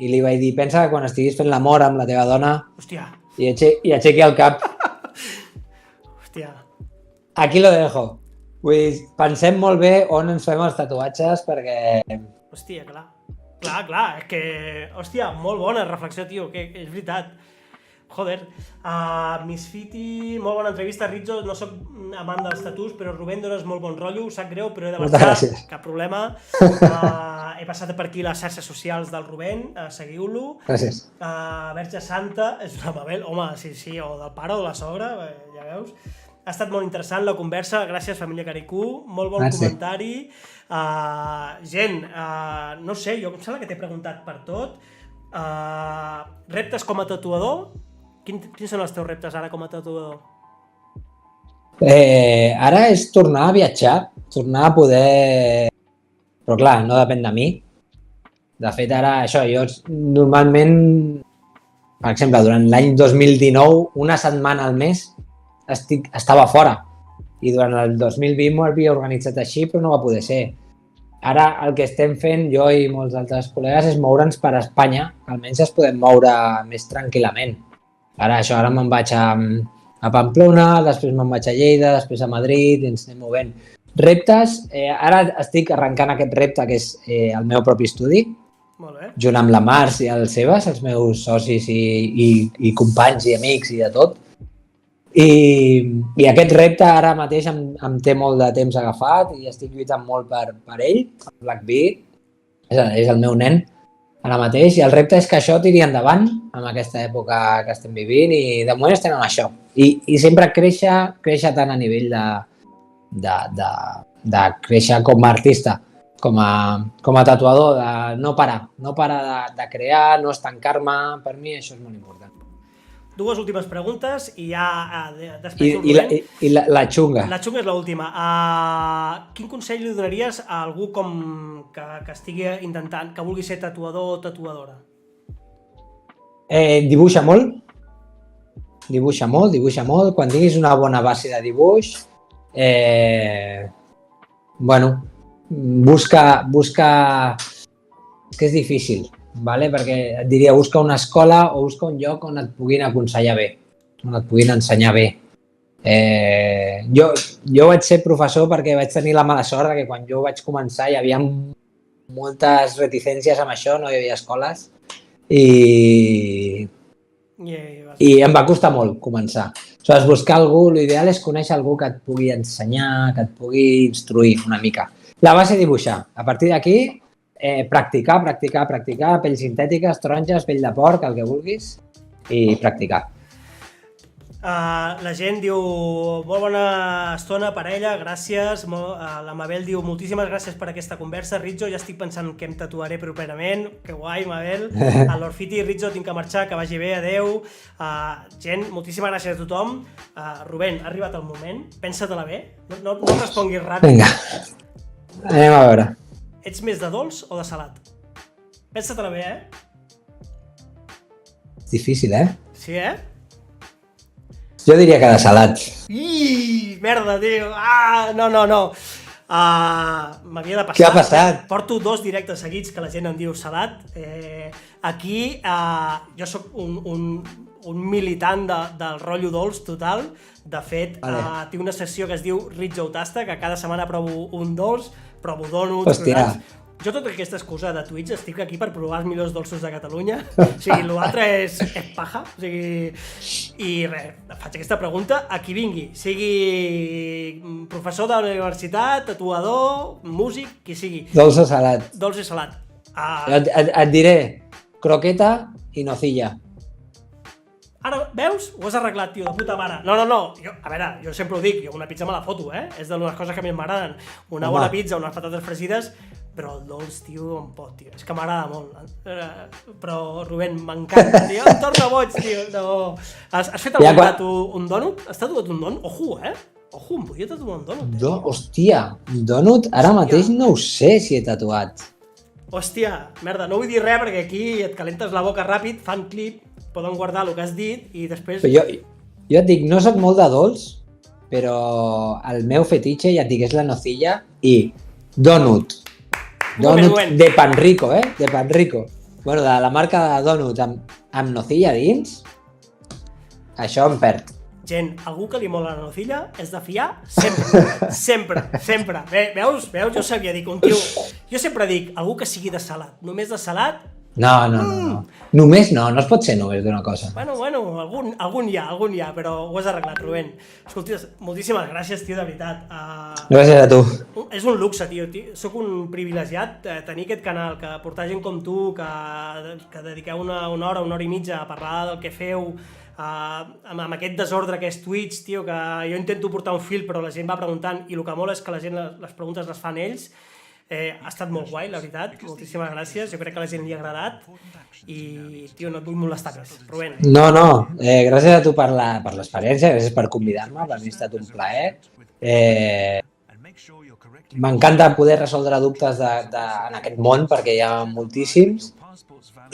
B: i li vaig dir, pensa que quan estiguis fent l'amor amb la teva dona,
A: hòstia,
B: i aixequi el cap.
A: Hòstia.
B: Aquí lo dejo. Vull dir, pensem molt bé on ens fem els tatuatges, perquè...
A: Hòstia, clar, és que, hòstia, molt bona reflexió, tio, que és veritat. Joder, Miss Fiti, molt bona entrevista, Rizzo, no soc amant dels tatus, però Rubén dones molt bon rotllo, sap greu, però he de marxar, cap problema. He passat per aquí les xarxes socials del Rubén, seguiu-lo.
B: Gràcies.
A: Verge Santa, és una Mabel, home, sí, o del pare o de la sogra, ja veus. Ha estat molt interessant la conversa, gràcies família Caricú, molt bon comentari. Gent, no sé, jo em sembla que t'he preguntat per tot. Reptes com a tatuador? Quins són els teus reptes ara com a tatuador?
B: Ara és tornar a viatjar, tornar a poder... Però clar, no depèn de mi. De fet, ara això, jo normalment, per exemple, durant l'any 2019, una setmana al mes estava fora. I durant el 2020 m'ho havia organitzat així, però no va poder ser. Ara el que estem fent, jo i molts altres col·legues, és moure'ns per Espanya, almenys es podem moure més tranquil·lament. Ara me'n vaig a Pamplona, després me'n vaig a Lleida, després a Madrid, i ens anem movent. Reptes, ara estic arrencant aquest repte, que és el meu propi estudi, junt amb la Mars i els seves, els meus socis i companys i amics i de tot. I aquest repte ara mateix em té molt de temps agafat i estic lluitant molt per ell, el Black Bee, és el meu nen ara mateix, i el repte és que això tiri endavant en aquesta època que estem vivint i de moment estem amb això. I sempre créixer tant a nivell de créixer com a artista, com a tatuador, de no parar de crear, no estancar-me, per mi això és molt important.
A: 2 últimes preguntes i ja després
B: I la xunga.
A: La xunga és l'última. Quin consell li donaries a algú que estigui intentant, que vulgui ser tatuador o tatuadora?
B: Dibuixa molt. Quan tinguis una bona base de dibuix, busca... És que és difícil, vale? Perquè et diria busca una escola o busca un lloc on et puguin aconsellar bé, on et puguin ensenyar bé. Jo vaig ser professor perquè vaig tenir la mala sort que quan jo vaig començar hi havia moltes reticències amb això, no hi havia escoles i em va costar molt començar. Aleshores, buscar algú, l'ideal és conèixer algú que et pugui ensenyar, que et pugui instruir una mica. La base dibuixar. A partir d'aquí, practicar, pells sintètiques, taronges, pell de porc, el que vulguis, i practicar.
A: La gent diu, molt bona estona, parella, gràcies. La Mabel diu, moltíssimes gràcies per aquesta conversa. Rizzo, ja estic pensant que em tatuaré properament. Que guai, Mabel. A l'Orfiti, Rizzo, tinc que marxar, que vagi bé, adeu. Gent, moltíssimes gràcies a tothom. Rubén, ha arribat el moment. Pensa-te-la bé. No responguis ràpid.
B: Vinga, anem a veure.
A: ets més de dolç o de salat? Pensa-te-la bé,
B: És difícil,
A: Sí,
B: Jo diria que de salat.
A: Merda, tio! No. M'havia de passar.
B: Què ha passat?
A: Porto 2 directes seguits que la gent em diu salat. Aquí jo sóc un militant del rotllo dolç total. De fet, tinc una sessió que es diu Ritz o Tasta, que cada setmana provo un dolç, provo dònuts,
B: Hòstia.
A: Jo tota aquesta excusa de Twitch estic aquí per provar els millors dolços de Catalunya. O sigui, l'altre és paja. O sigui, i res, faig aquesta pregunta a qui vingui. Sigui professor de la universitat, tatuador, músic, qui sigui.
B: Dolç o salat.
A: Dolç i salat.
B: Et diré croqueta i nocilla.
A: Ara, veus? Ho has arreglat, tio, de puta mare. No. A veure, jo sempre ho dic, jo una pizza me la foto, És de les coses que a mi m'agraden. Una bona pizza, unes patates fregides, però el dolç, tio, em pot, tio. És que m'agrada molt. Però, Rubén, m'encanta, tio. Em torna boig, tio. No. Has fet algun tatu, un dònut? Has tatuat un dònut? Ojo, Ojo, em podia tatuar un dònut.
B: Hòstia, un dònut? Ara mateix no ho sé si he tatuat.
A: Hòstia, merda, no vull dir res perquè aquí et calentes la boca ràpid, fan clip, poden guardar el que has dit i després...
B: Però jo et dic, no sóc molt de dolç, però el meu fetitxe, ja et dic, és la nocilla i dònut. Dònut de Panrico, De Panrico. Bueno, de la marca de dònut amb nocilla dins, això em perd.
A: Gent, algú que li mola la nocilla és de fiar sempre. Veus? Jo sabia dir que un tio... Jo sempre dic, algú que sigui de salat, només de salat...
B: No. Només no es pot ser només d'una cosa.
A: Bueno, algun hi ha, però ho has arreglat, Rubén. Escolta, moltíssimes gràcies, tio, de veritat.
B: Gràcies a tu.
A: És un luxe, tio. Soc un privilegiat tenir aquest canal, que portar gent com tu, que dediqueu una hora i mitja a parlar del que feu, amb aquest desordre que és Twitch, tio, que jo intento portar un fil però la gent va preguntant i el que mola és que la gent les preguntes les fan ells. Ha estat molt guai, la veritat, moltíssimes gràcies, jo crec que a la gent li ha agradat i, tio, no et vull molestar més. Rubén.
B: No, gràcies a tu per l'experiència, gràcies per convidar-me, per mi ha estat un plaer. M'encanta poder resoldre dubtes en aquest món perquè hi ha moltíssims.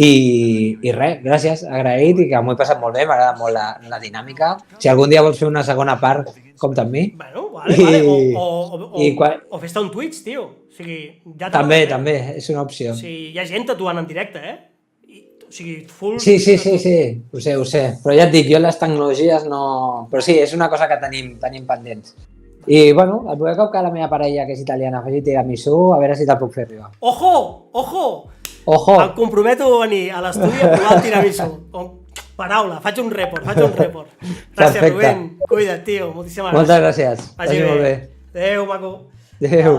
B: I res, gràcies, agraït i que m'ho he passat molt bé, m'agrada molt la dinàmica. Si algun dia vols fer una segona part, compta amb mi.
A: Bueno, vale. O fes-te un Twitch, tio. O sigui, ja
B: també, és una opció.
A: O sigui, hi ha gent tatuant en directe, O sigui, full...
B: Sí, ho sé. Però ja et dic, jo les tecnologies no... Però sí, és una cosa que tenim pendents. I, bueno, el primer cop que la meva parella, que és italiana, faci tiramisú, a veure si te'l puc fer arribar.
A: Ojo! Em comprometo a venir a l'estudi a provar el tiramisú. Paraula, faig un report. Gràcies,
B: perfecte.
A: Rubén. Cuida't, tio. Moltíssimes gràcies.
B: Moltes gràcies.
A: Vagi molt bé. Adéu, maco.
B: Adéu.